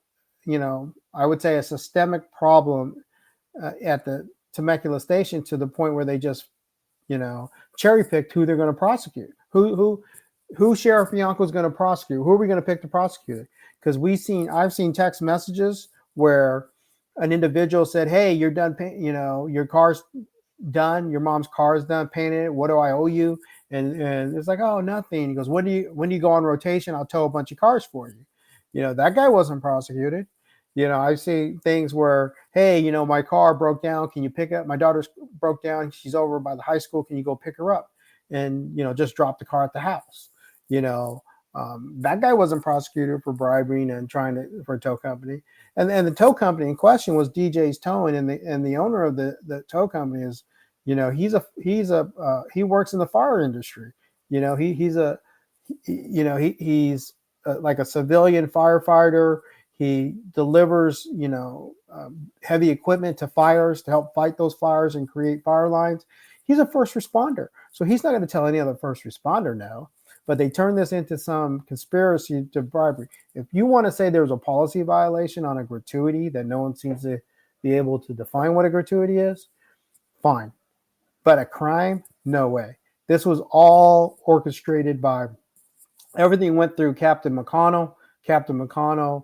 Speaker 2: I would say a systemic problem at the Temecula station, to the point where they just, cherry picked who they're going to prosecute. Who Sheriff Bianco is going to prosecute? Who are we going to pick to prosecute? Because I've seen text messages where an individual said, "Hey, you're done paying, your car's done? Your mom's car is done painted. What do I owe you? And it's like, oh, nothing. He goes, when do you go on rotation? I'll tow a bunch of cars for you. That guy wasn't prosecuted. I see things where, hey, my car broke down. Can you pick up? My daughter's broke down. She's over by the high school. Can you go pick her up? And, just drop the car at the house. That guy wasn't prosecuted for bribing and for a tow company. And the tow company in question was DJ's Towing, and the owner of the tow company is, he works in the fire industry. He's like a civilian firefighter. He delivers, heavy equipment to fires to help fight those fires and create fire lines. He's a first responder. So he's not going to tell any other first responder no, but they turn this into some conspiracy to bribery. If you want to say there's a policy violation on a gratuity that no one seems to be able to define what a gratuity is, fine. But a crime, no way. This was all orchestrated by, everything went through Captain McConnell. Captain McConnell,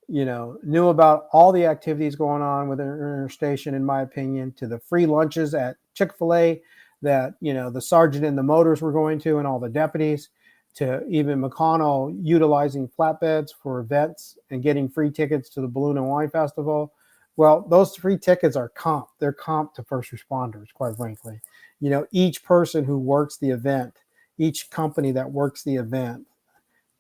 Speaker 2: knew about all the activities going on within our station, in my opinion, to the free lunches at Chick-fil-A that, the sergeant and the motors were going to, and all the deputies, to even McConnell utilizing flatbeds for events and getting free tickets to the Balloon and Wine Festival. Well, those free tickets are comp. They're comp to first responders, quite frankly. Each person who works the event, each company that works the event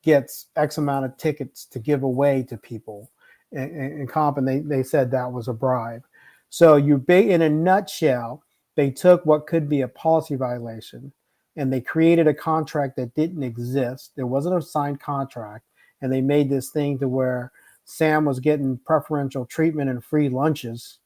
Speaker 2: gets X amount of tickets to give away to people and comp. And they said that was a bribe. So in a nutshell, they took what could be a policy violation and they created a contract that didn't exist. There wasn't a signed contract. And they made this thing to where Sam was getting preferential treatment and free lunches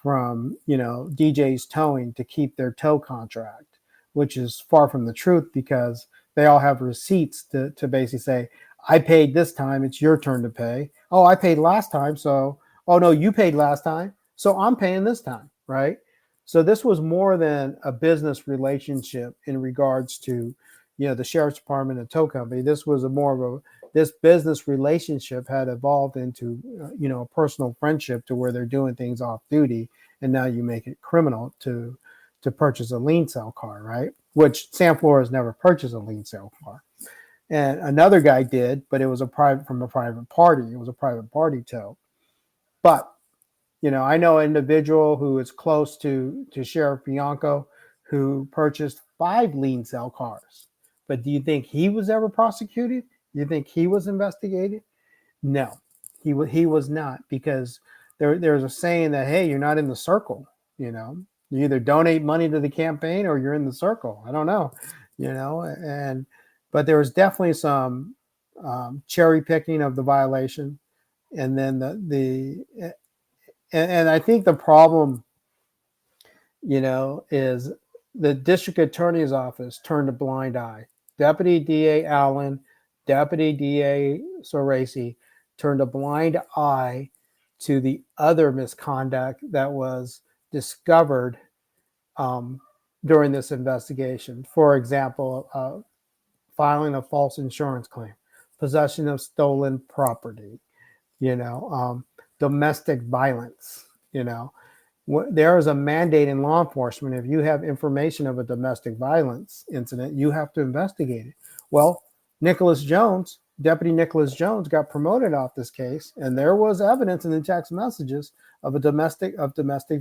Speaker 2: from, DJ's Towing to keep their tow contract, which is far from the truth, because they all have receipts to basically say, I paid this time, it's your turn to pay. Oh, I paid last time, so, oh no, you paid last time, so I'm paying this time, right? So this was more than a business relationship in regards to, the sheriff's department and tow company. This was this business relationship had evolved into, a personal friendship to where they're doing things off duty, and now you make it criminal to purchase a lien sale car, right? Which Sam Flores never purchased a lien sale car. And another guy did, but it was from a private party. It was a private party tow. But, I know an individual who is close to Sheriff Bianco who purchased 5 lien sale cars. But do you think he was ever prosecuted? Do you think he was investigated? No, he was not, because there's a saying that, hey, you're not in the circle, You either donate money to the campaign or you're in the circle. I don't know, but there was definitely some cherry picking of the violation. And then and I think the problem, is the district attorney's office turned a blind eye. Deputy DA Allen, Deputy DA Soresi turned a blind eye to the other misconduct that was discovered during this investigation. For example, filing a false insurance claim, possession of stolen property, domestic violence. There is a mandate in law enforcement. If you have information of a domestic violence incident, you have to investigate it. Well, Deputy Nicholas Jones got promoted off this case, and there was evidence in the text messages of domestic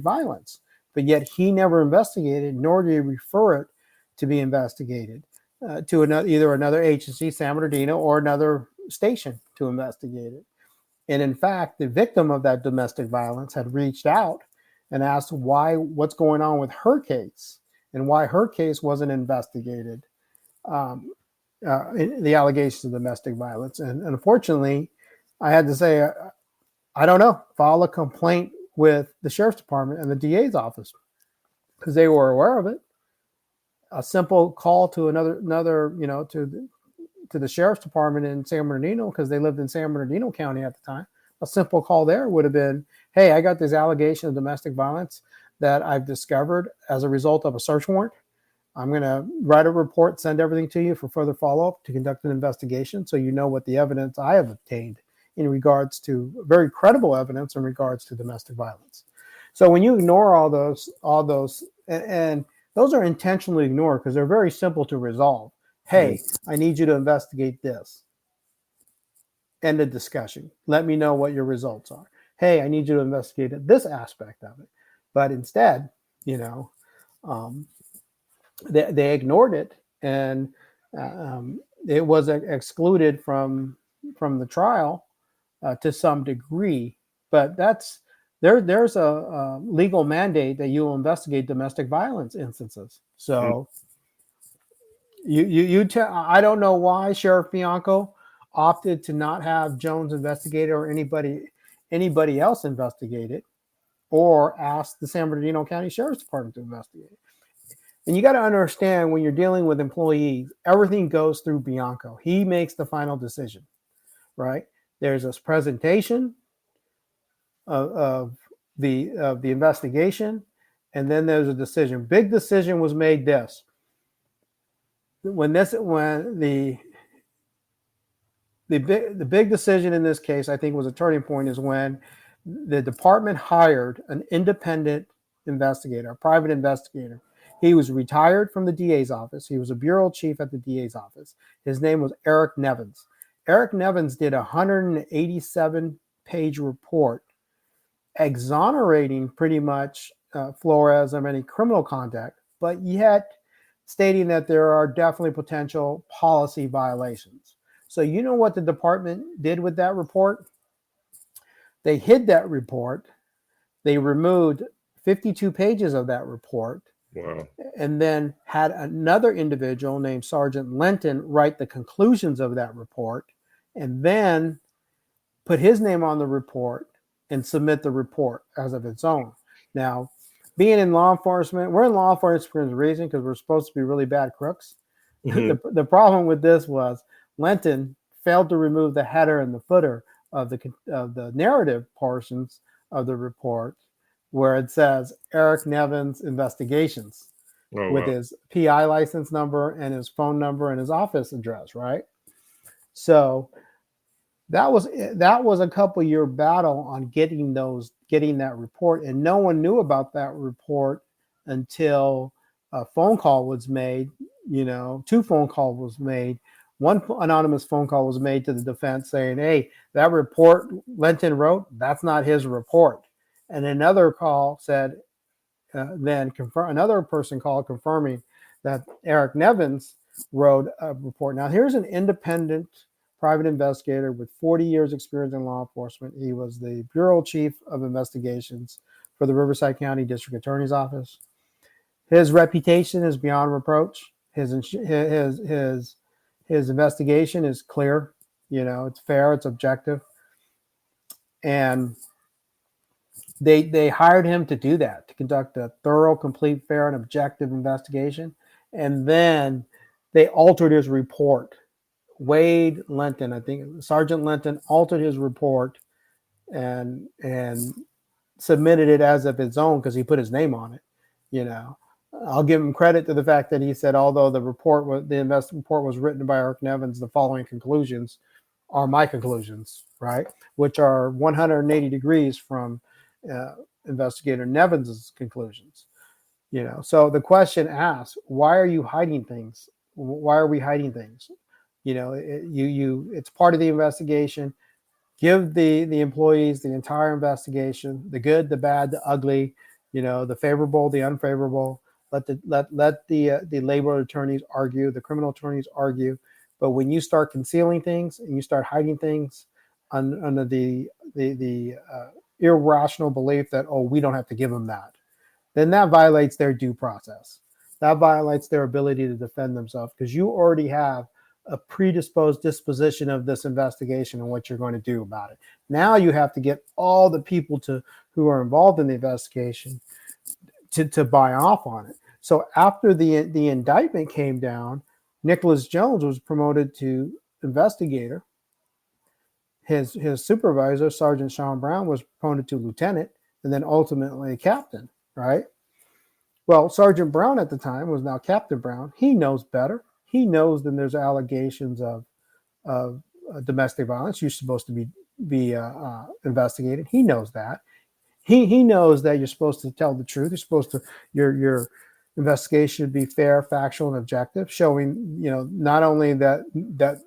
Speaker 2: violence. But yet he never investigated, nor did he refer it to be investigated to either another agency, San Bernardino, or another station to investigate it. And in fact, the victim of that domestic violence had reached out and asked what's going on with her case and why her case wasn't investigated, the allegations of domestic violence. And unfortunately, I had to say, I don't know, file a complaint with the sheriff's department and the DA's office, because they were aware of it. A simple call to to the sheriff's department in San Bernardino, because they lived in San Bernardino County at the time. A simple call there would have been, hey, I got this allegation of domestic violence that I've discovered as a result of a search warrant. I'm going to write a report, send everything to you for further follow-up to conduct an investigation, so you know what the evidence I have obtained in regards to very credible evidence in regards to domestic violence. So when you ignore all those And those are intentionally ignored because they're very simple to resolve. Hey, I need you to investigate this. End of discussion. Let me know what your results are. Hey, I need you to investigate this aspect of it. But instead, um, they ignored it, and it was excluded from the trial to some degree. But there's a legal mandate that you will investigate domestic violence instances. So I don't know why Sheriff Bianco opted to not have Jones investigate or anybody else investigate it, or ask the San Bernardino County Sheriff's Department to investigate it. And you got to understand, when you're dealing with employees, everything goes through Bianco. He makes the final decision, right? There's this presentation of the investigation, and then there's a decision. Big decision was made this. When the big decision in this case, I think, was a turning point, is when the department hired an independent investigator, a private investigator. He was retired from the DA's office. He was a bureau chief at the DA's office. His name was Eric Nevins. Eric Nevins did a 187-page report exonerating pretty much Flores of any criminal conduct, but yet stating that there are definitely potential policy violations. So you know what the department did with that report? They hid that report. They removed 52 pages of that report.
Speaker 3: Wow.
Speaker 2: And then had another individual named Sergeant Lenton write the conclusions of that report, and then put his name on the report and submit the report as of its own. Now, being in law enforcement, we're in law enforcement for a reason, because we're supposed to be really bad crooks. Mm-hmm. The problem with this was Lenton failed to remove the header and the footer of the narrative portions of the report, where it says Eric Nevins Investigations, with his PI license number and his phone number and his office address, right? So that was a couple-year battle on getting that report, and no one knew about that report until a phone call was made. 2 phone calls was made. One anonymous phone call was made to the defense saying, "Hey, that report Lenton wrote, that's not his report." And another call said, another person called confirming that Eric Nevins wrote a report. Now, here's an independent private investigator with 40 years experience in law enforcement. He was the bureau chief of investigations for the Riverside County District Attorney's Office. His reputation is beyond reproach. His investigation is clear. It's fair, it's objective. And they hired him to do that, to conduct a thorough, complete, fair, and objective investigation. And then they altered his report. Wade Lenton, I think Sergeant Lenton, altered his report and submitted it as of its own, because he put his name on it. I'll give him credit to the fact that he said, although the report was written by Eric Nevins, the following conclusions are my conclusions, right? Which are 180 degrees from investigator Nevins's conclusions. So the question asks, why are you hiding things? Why are we hiding things? It's part of the investigation. Give the employees the entire investigation, the good, the bad, the ugly, the favorable, the unfavorable. Let the labor attorneys argue, the criminal attorneys argue. But when you start concealing things and you start hiding things under the irrational belief that, we don't have to give them that, then that violates their due process. That violates their ability to defend themselves, because you already have a predisposed disposition of this investigation and what you're going to do about it. Now you have to get all the people who are involved in the investigation to buy off on it. So after the indictment came down, Nicholas Jones was promoted to investigator. His supervisor, Sergeant Sean Brown, was promoted to lieutenant, and then ultimately captain, right? Well, Sergeant Brown at the time was now Captain Brown. He knows better. He knows that there's allegations of domestic violence. You're supposed to be investigated. He knows that. he knows that you're supposed to tell the truth. You're supposed to your investigation should be fair, factual, and objective, showing not only that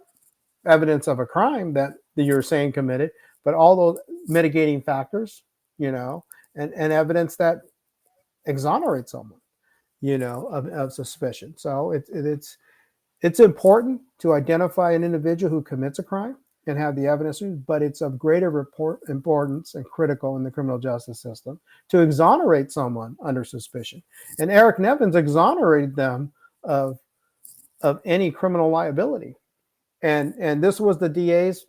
Speaker 2: evidence of a crime that you're saying committed, but all those mitigating factors, and evidence that exonerates someone, of suspicion. So it's important to identify an individual who commits a crime and have the evidence, but it's of greater importance and critical in the criminal justice system to exonerate someone under suspicion. And Eric Nevins exonerated them of any criminal liability. And this was the DA's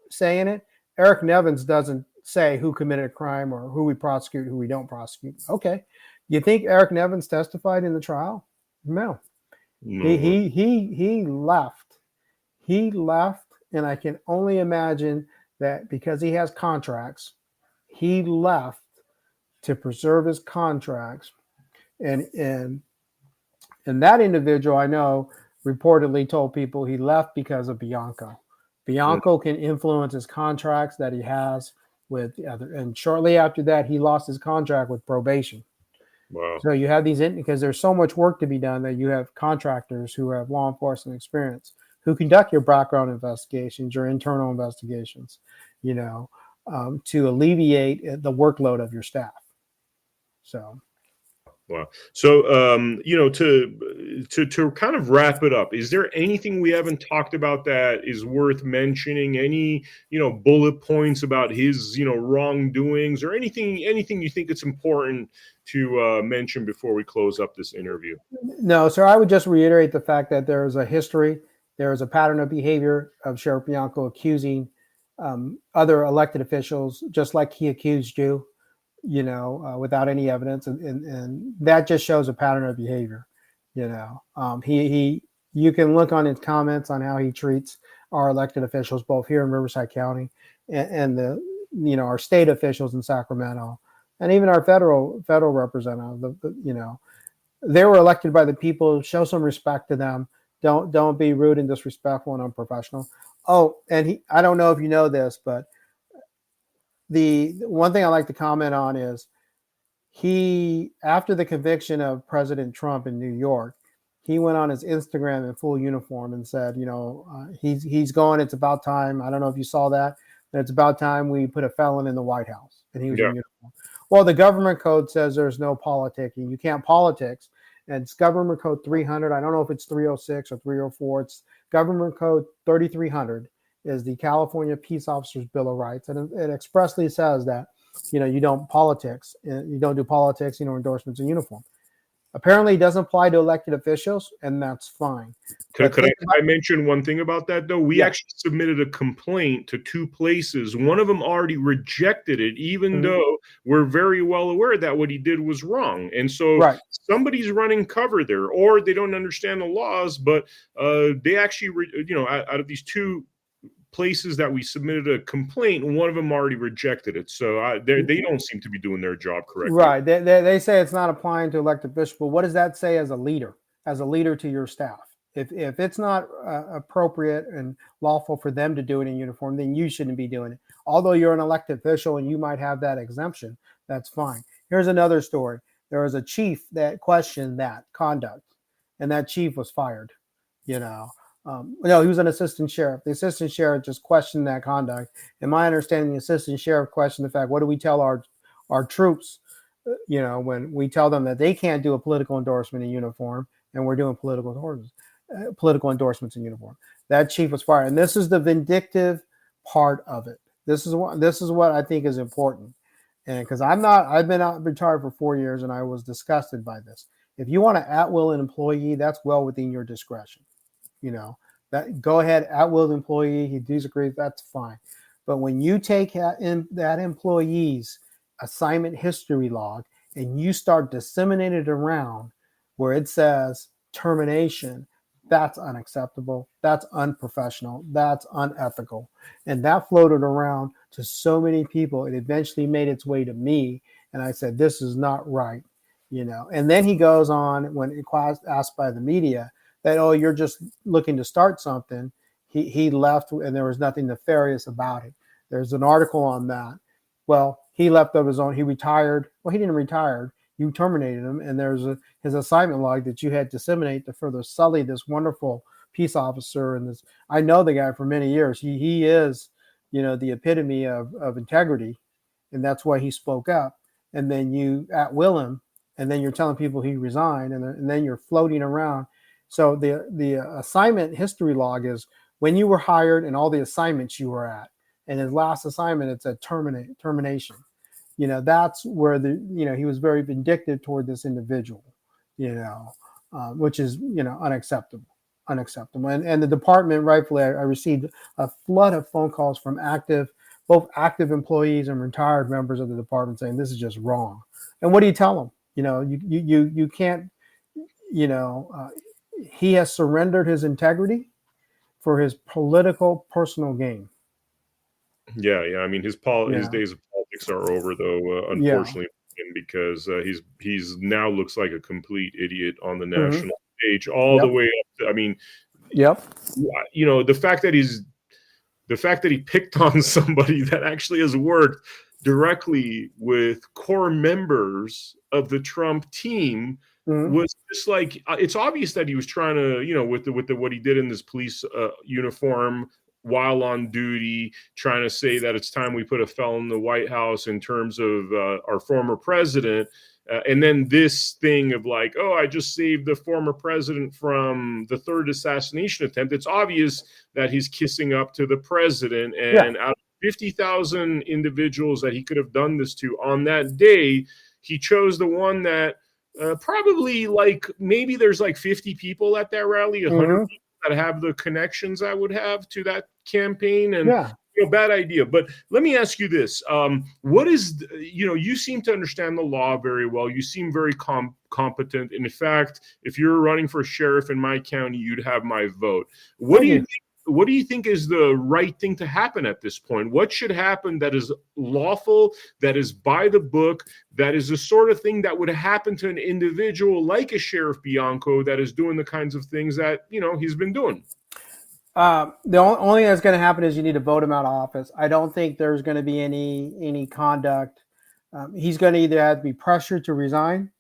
Speaker 2: saying it. Eric Nevins doesn't say who committed a crime or who we prosecute, who we don't prosecute. Okay. You think Eric Nevins testified in the trial? No. He left. He left, and I can only imagine that because he has contracts, he left to preserve his contracts. And that individual, I know, reportedly told people he left because of Bianco. Bianco can influence his contracts that he has with the other. And shortly after that, he lost his contract with probation.
Speaker 3: Wow.
Speaker 2: So you have these because there's so much work to be done that you have contractors who have law enforcement experience who conduct your background investigations, your internal investigations, to alleviate the workload of your staff. So.
Speaker 3: Wow. So, to kind of wrap it up, is there anything we haven't talked about that is worth mentioning? Any, bullet points about his, wrongdoings, or anything you think it's important to mention before we close up this interview?
Speaker 2: No, sir. I would just reiterate the fact that there is a history, there is a pattern of behavior of Sheriff Bianco accusing other elected officials, just like he accused you. Without any evidence, and that just shows a pattern of behavior. You can look on his comments on how he treats our elected officials, both here in Riverside County and our state officials in Sacramento, and even our federal representative. They were elected by the people. Show some respect to them. Don't be rude and disrespectful and unprofessional. Oh, and I don't know if you know this, but the one thing I like to comment on is after the conviction of President Trump in New York, he went on his Instagram in full uniform and said, he's going, it's about time. I don't know if you saw that, but it's about time we put a felon in the White House. And he was in uniform. Well, the government code says there's no politicking. You can't politics. And it's government code 300. I don't know if it's 306 or 304. It's government code 3300. Is the California Peace Officers Bill of Rights. And it expressly says that, you don't politics, you don't do politics, endorsements in uniform. Apparently it doesn't apply to elected officials, and that's fine.
Speaker 3: Could I mention one thing about that, though? We actually submitted a complaint to 2 places. One of them already rejected it, even though we're very well aware that what he did was wrong. And so somebody's running cover there, or they don't understand the laws, but they actually, out of these 2 places that we submitted a complaint, one of them already rejected it. So they don't seem to be doing their job correctly.
Speaker 2: Right. They say it's not applying to elected officials. But what does that say as a leader to your staff? If it's not appropriate and lawful for them to do it in uniform, then you shouldn't be doing it. Although you're an elected official and you might have that exemption, that's fine. Here's another story. There was a chief that questioned that conduct, and that chief was fired, No, he was an assistant sheriff. The assistant sheriff just questioned that conduct. In my understanding, the assistant sheriff questioned the fact, what do we tell our troops, when we tell them that they can't do a political endorsement in uniform and we're doing political endorsements in uniform. That chief was fired. And this is the vindictive part of it. This is what I think is important. And because I've been out retired for 4 years and I was disgusted by this. If you want to at-will an employee, that's well within your discretion. That go ahead, at-will employee, he disagrees, that's fine. But when you take in that employee's assignment history log and you start disseminating it around where it says termination, that's unacceptable, that's unprofessional, that's unethical. And that floated around to so many people. It eventually made its way to me. And I said, this is not right, And then he goes on, when asked by the media, that, oh, you're just looking to start something. He left and there was nothing nefarious about it. There's an article on that. Well, he left of his own. He retired. Well, he didn't retire. You terminated him, and there's his assignment log that you had disseminate to further sully this wonderful peace officer. And this, I know the guy for many years. He is, the epitome of integrity, and that's why he spoke up. And then you at will him, and then you're telling people he resigned, and then you're floating around. So the assignment history log is when you were hired and all the assignments you were at. And his last assignment, it said termination. That's where he was very vindictive toward this individual, which is, unacceptable. And the department, rightfully, I received a flood of phone calls from both active employees and retired members of the department saying this is just wrong. And what do you tell them? You can't, he has surrendered his integrity for his political personal gain.
Speaker 3: Yeah. I mean, his days of politics are over, though. Unfortunately, because he's now looks like a complete idiot on the national stage, all the way up to, I mean, the fact that he picked on somebody that actually has worked directly with core members of the Trump team was just like, it's obvious that he was trying to, with what he did in this police uniform while on duty, trying to say that it's time we put a felon in the White House in terms of our former president. And then this thing of like, oh, I just saved the former president from the third assassination attempt. It's obvious that he's kissing up to the president. And out of 50,000 individuals that he could have done this to on that day, he chose the one that probably maybe there's 50 people at that rally, 100 people that have the connections I would have to that campaign. And bad idea. But let me ask you this. What is, you seem to understand the law very well. You seem very competent. In fact, if you're running for sheriff in my county, you'd have my vote. What do you think is the right thing to happen at this point? What should happen that is lawful, that is by the book, that is the sort of thing that would happen to an individual like a Sheriff Bianco that is doing the kinds of things that, he's been doing?
Speaker 2: The only thing that's going to happen is you need to vote him out of office. I don't think there's going to be any conduct. He's going to either have to be pressured to resign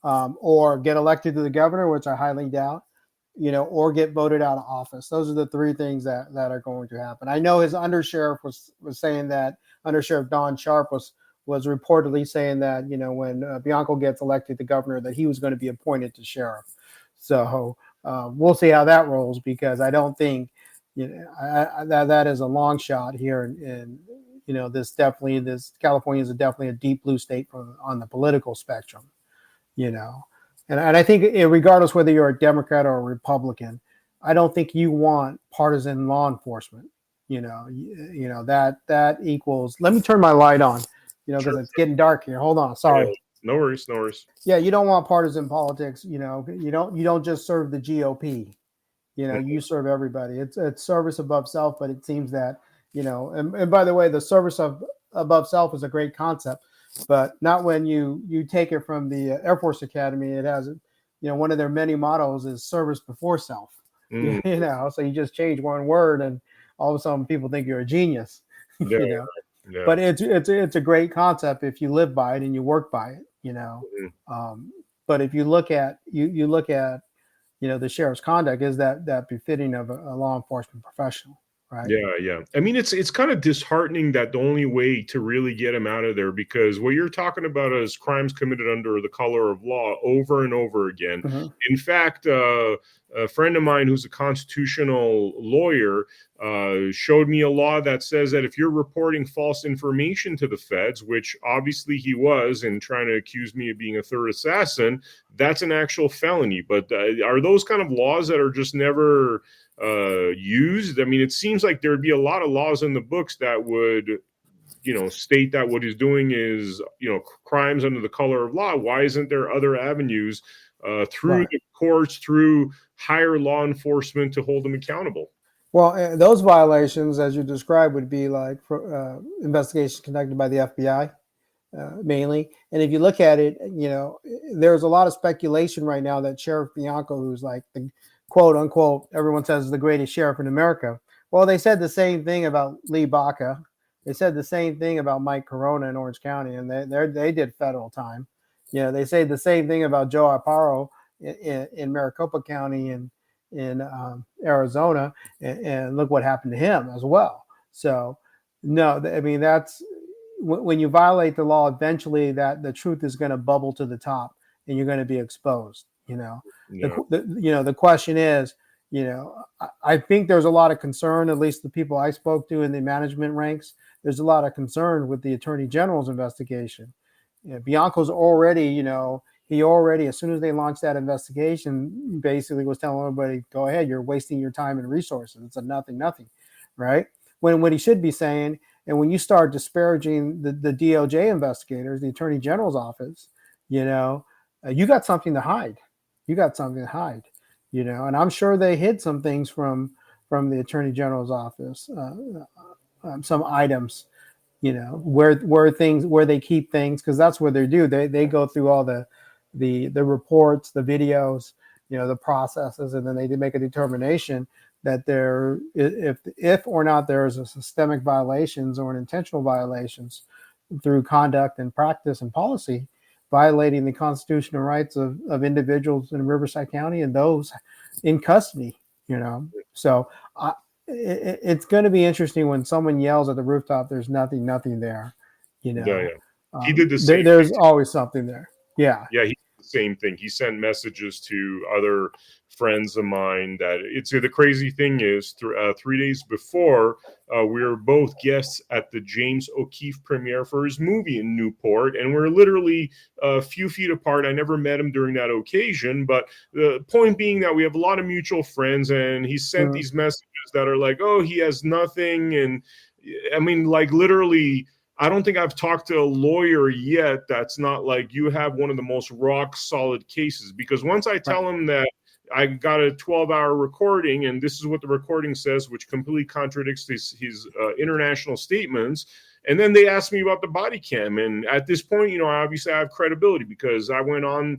Speaker 2: or get elected to the governor, which I highly doubt, or get voted out of office. Those are the three things that are going to happen. I know his undersheriff was saying that, Undersheriff Don Sharp was reportedly saying that, when Bianco gets elected to governor, that he was going to be appointed to sheriff. So we'll see how that rolls, because I don't think that is a long shot here. And this California is definitely a deep blue state on the political spectrum, And I think regardless whether you're a Democrat or a Republican, I don't think you want partisan law enforcement. That equals. Let me turn my light on, because it's getting dark here. Hold on, sorry.
Speaker 3: No worries.
Speaker 2: Yeah, you don't want partisan politics. You don't just serve the GOP. You serve everybody. It's service above self, but it seems that And by the way, the service above self is a great concept, but not when you take it from the Air Force Academy. It has, one of their many mottos is service before self. So you just change one word, and all of a sudden people think you're a genius.
Speaker 3: Yeah.
Speaker 2: But it's a great concept if you live by it and you work by it. But if you look at the sheriff's conduct, is that befitting of a law enforcement professional? Right.
Speaker 3: Yeah. I mean, it's kind of disheartening that the only way to really get him out of there, because what you're talking about is crimes committed under the color of law over and over again. In fact, a friend of mine who's a constitutional lawyer showed me a law that says that if you're reporting false information to the feds, which obviously he was, and trying to accuse me of being a third assassin, that's an actual felony. But are those kind of laws that are just never used? I mean, it seems like there'd be a lot of laws in the books that would, state that what he's doing is, crimes under the color of law. Why isn't there other avenues through the courts, through higher law enforcement to hold them accountable?
Speaker 2: Well, those violations, as you described, would be like investigations conducted by the FBI mainly. And if you look at it, there's a lot of speculation right now that Sheriff Bianco, who's like the quote unquote, everyone says is the greatest sheriff in America. Well, they said the same thing about Lee Baca, They said the same thing about Mike Corona in Orange County, and they did federal time. They say the same thing about Joe Arparo in Maricopa County in Arizona, and look what happened to him as well. So, no, I mean, that's when you violate the law, eventually that the truth is going to bubble to the top and you're going to be exposed.
Speaker 3: Yeah.
Speaker 2: The question is, I think there's a lot of concern, at least the people I spoke to in the management ranks, there's a lot of concern with the Attorney General's investigation. Bianco's already, he already, as soon as they launched that investigation, basically was telling everybody, go ahead, you're wasting your time and resources. It's a nothing, right? When what he should be saying, and when you start disparaging the DOJ investigators, the Attorney General's office, you got something to hide. And I'm sure they hid some things from the Attorney General's office, some items, where they keep things, because that's what they do. They go through all the reports, the videos, the processes, and then they make a determination that there, if or not there is a systemic violations or an intentional violations through conduct and practice and policy, violating the constitutional rights of individuals in Riverside County and those in custody. So it's going to be interesting when someone yells at the rooftop, "There's nothing there."
Speaker 3: He did the same.
Speaker 2: There's always something there. Yeah.
Speaker 3: Yeah, he did the same thing. He sent messages to other friends of mine that the crazy thing is 3 days before we were both guests at the James O'Keefe premiere for his movie in Newport, and we're literally a few feet apart. I never met him during that occasion, but the point being that we have a lot of mutual friends, and he sent these messages that are like, oh, he has nothing. And I mean, like, literally, I don't think I've talked to a lawyer yet that's not like, you have one of the most rock solid cases. Because once I tell him that I got a 12-hour recording and this is what the recording says, which completely contradicts his international statements, and then they asked me about the body cam. And at this point, obviously I have credibility because I went on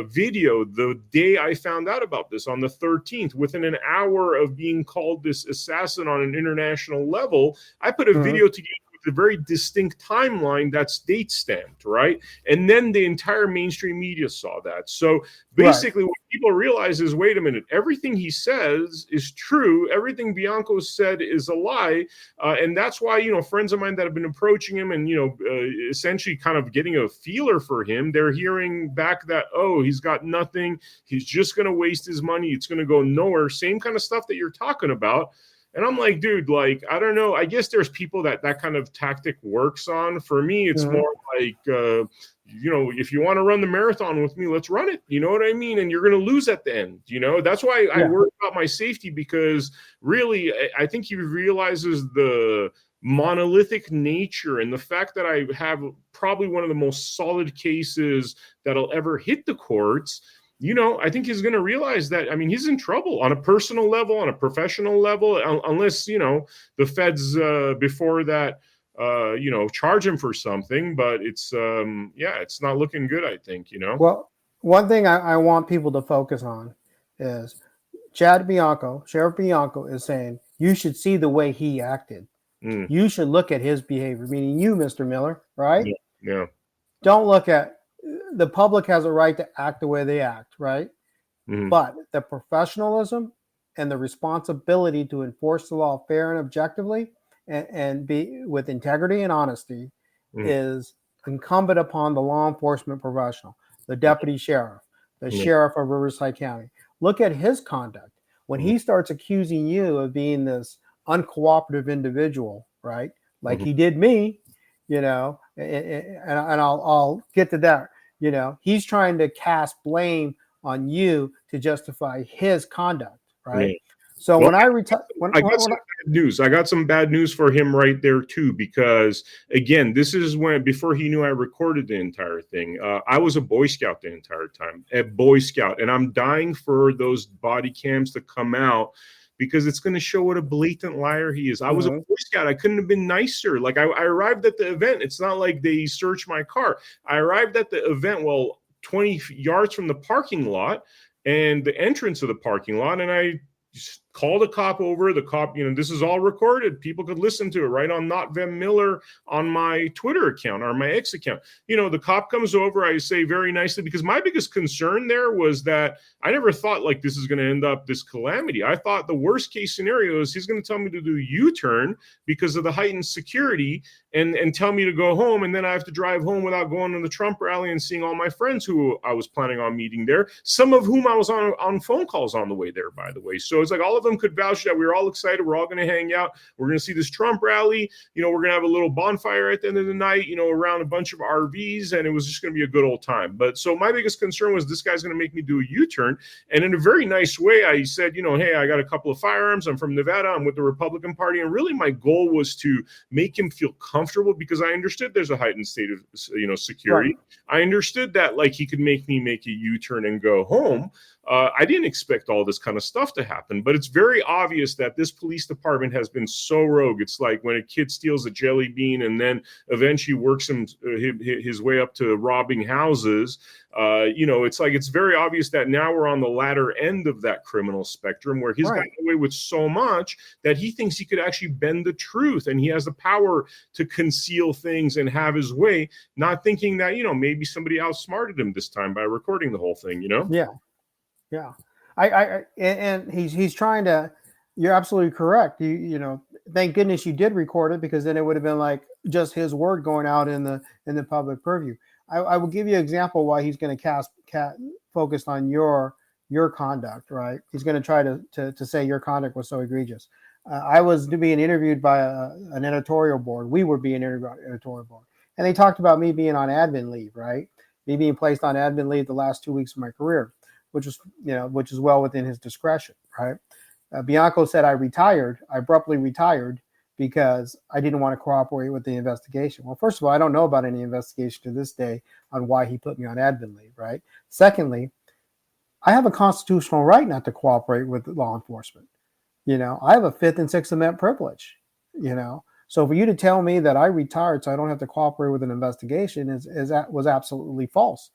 Speaker 3: video the day I found out about this, on the 13th, within an hour of being called this assassin on an international level. I put a video together with a very distinct timeline that's date stamped, right? And then the entire mainstream media saw that. So basically what people realize is, wait a minute, everything he says is true. Everything Bianco said is a lie. And that's why, friends of mine that have been approaching him and, essentially kind of getting a feeler for him, they're hearing back that, oh, he's got nothing. He's just going to waste his money. It's going to go nowhere. Same kind of stuff that you're talking about. And I'm like, dude, like, I don't know. I guess there's people that kind of tactic works on. For me, it's more like, if you want to run the marathon with me, let's run it. You know what I mean? And you're going to lose at the end. That's why I worry about my safety, because really, I think he realizes the monolithic nature and the fact that I have probably one of the most solid cases that'll ever hit the courts. I think he's going to realize that, I mean, he's in trouble on a personal level, on a professional level, unless, the feds before that, charge him for something. But it's, it's not looking good, I think,
Speaker 2: Well, one thing I want people to focus on is Chad Bianco, Sheriff Bianco, is saying you should see the way he acted. You should look at his behavior, meaning you, Mr. Miller, right?
Speaker 3: Yeah.
Speaker 2: Don't look at, the public has a right to act the way they act, right? But the professionalism and the responsibility to enforce the law fair and objectively and be with integrity and honesty is incumbent upon the law enforcement professional, the deputy sheriff, the sheriff of Riverside County. Look at his conduct. When he starts accusing you of being this uncooperative individual, right? Like he did me, and I'll get to that. He's trying to cast blame on you to justify his conduct, right? So when I retire,
Speaker 3: I got some bad news. I got some bad news for him right there too, because again, this is before he knew I recorded the entire thing. I was a Boy Scout the entire time, a Boy Scout, and I'm dying for those body cams to come out, because it's going to show what a blatant liar he is. I was a Boy Scout. I couldn't have been nicer. Like I arrived at the event. It's not like they searched my car. I arrived at the event, 20 yards from the parking lot and the entrance of the parking lot. And I just called a cop over. The cop, this is all recorded. People could listen to it right on Not Vem Miller on my Twitter account or my X account. The cop comes over. I say very nicely, because my biggest concern there was that I never thought like this is going to end up this calamity. I thought the worst case scenario is he's going to tell me to do a U-turn because of the heightened security and tell me to go home. And then I have to drive home without going to the Trump rally and seeing all my friends who I was planning on meeting there, some of whom I was on phone calls on the way there, by the way. So it's like all of them could vouch that we were all excited. We're all going to hang out. We're going to see this Trump rally. We're going to have a little bonfire at the end of the night, around a bunch of RVs, and it was just going to be a good old time. But so my biggest concern was this guy's going to make me do a U-turn. And in a very nice way, I said, hey, I got a couple of firearms. I'm from Nevada. I'm with the Republican Party. And really my goal was to make him feel comfortable, because I understood there's a heightened state of, security. Right. I understood that like he could make me make a U-turn and go home. I didn't expect all this kind of stuff to happen, but it's very obvious that this police department has been so rogue. It's like when a kid steals a jelly bean and then eventually works his way up to robbing houses. It's like it's very obvious that now we're on the latter end of that criminal spectrum, where he's gotten away with so much that he thinks he could actually bend the truth, and he has the power to conceal things and have his way, not thinking that maybe somebody outsmarted him this time by recording the whole thing.
Speaker 2: Yeah. And he's trying to. You're absolutely correct. Thank goodness you did record it, because then it would have been like just his word going out in the public purview. I will give you an example why he's going to focus on your conduct, right? He's going to try to say your conduct was so egregious. I was being interviewed by an editorial board. We were being interviewed by an editorial board, and they talked about me being on admin leave, right? Me being placed on admin leave the last 2 weeks of my career, which is well within his discretion, right? Bianco said I abruptly retired because I didn't want to cooperate with the investigation. Well, first of all, I don't know about any investigation to this day on why he put me on admin leave, right? Secondly, I have a constitutional right not to cooperate with law enforcement. I have a 5th and 6th Amendment privilege, So for you to tell me that I retired so I don't have to cooperate with an investigation was absolutely false.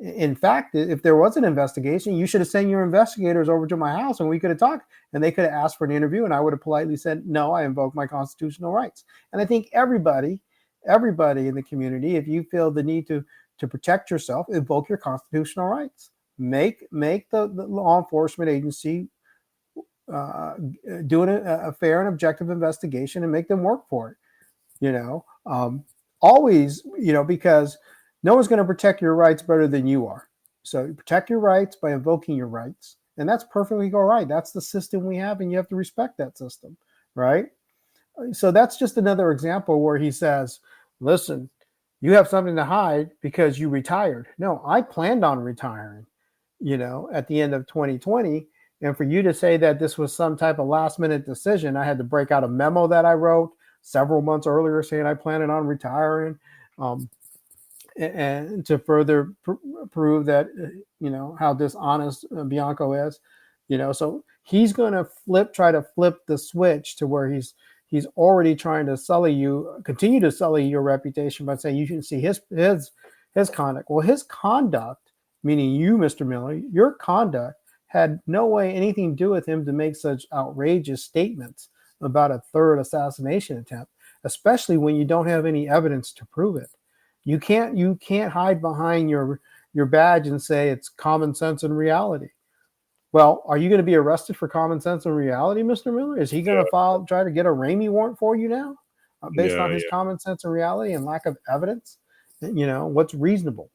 Speaker 2: In fact, if there was an investigation, you should have sent your investigators over to my house and we could have talked, and they could have asked for an interview, and I would have politely said, no, I invoke my constitutional rights. And I think everybody in the community, if you feel the need to protect yourself, invoke your constitutional rights. Make the law enforcement agency do a fair and objective investigation and make them work for it. Always, because no one's going to protect your rights better than you are. So protect your rights by invoking your rights. And that's perfectly all right. That's the system we have, and you have to respect that system, right? So that's just another example where he says, listen, you have something to hide because you retired. No, I planned on retiring, at the end of 2020. And for you to say that this was some type of last minute decision, I had to break out a memo that I wrote several months earlier saying I planned on retiring. And to further prove that, how dishonest Bianco is, so he's going to try to flip the switch to where he's already trying to continue to sully your reputation by saying you shouldn't see his conduct. Well, his conduct, meaning you, Mr. Miller, your conduct had no way anything to do with him to make such outrageous statements about a third assassination attempt, especially when you don't have any evidence to prove it. You can't hide behind your badge and say it's common sense and reality. Well, are you going to be arrested for common sense and reality, Mr. Miller? Is he going to try to get a Ramey warrant for you now, based on his common sense and reality and lack of evidence? What's reasonable?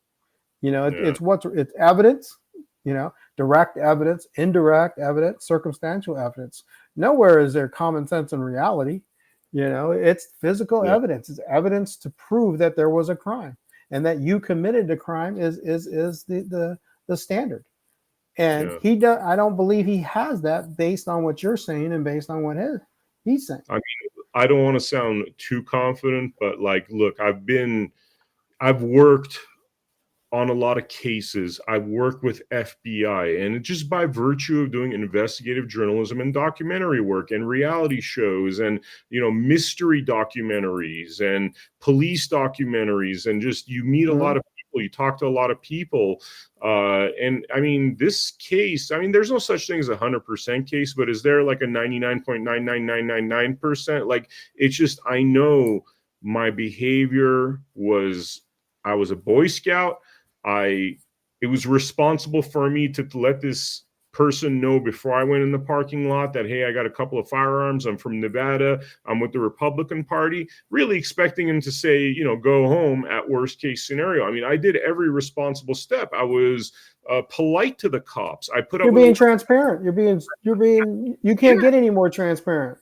Speaker 2: It's evidence. Direct evidence, indirect evidence, circumstantial evidence. Nowhere is there common sense and reality. It's physical evidence. It's evidence to prove that there was a crime and that you committed a crime is the standard. And I don't believe he has that based on what you're saying and based on what he's saying.
Speaker 3: I mean, I don't want to sound too confident, but look, I've worked on a lot of cases. I've worked with FBI, and just by virtue of doing investigative journalism and documentary work and reality shows and, mystery documentaries and police documentaries, and just you meet a lot of people people, you talk to a lot of people. And I mean, this case, I mean, there's no such thing as 100% case, but is there like a 99.99999%? Like, it's just, I know my behavior was, I was a Boy Scout. It was responsible for me to let this person know before I went in the parking lot that, hey, I got a couple of firearms. I'm from Nevada. I'm with the Republican Party, really expecting him to say, you know, go home at worst case scenario. I mean, I did every responsible step. I was polite to the cops. I put up.
Speaker 2: You're being transparent. You can't get any more transparent.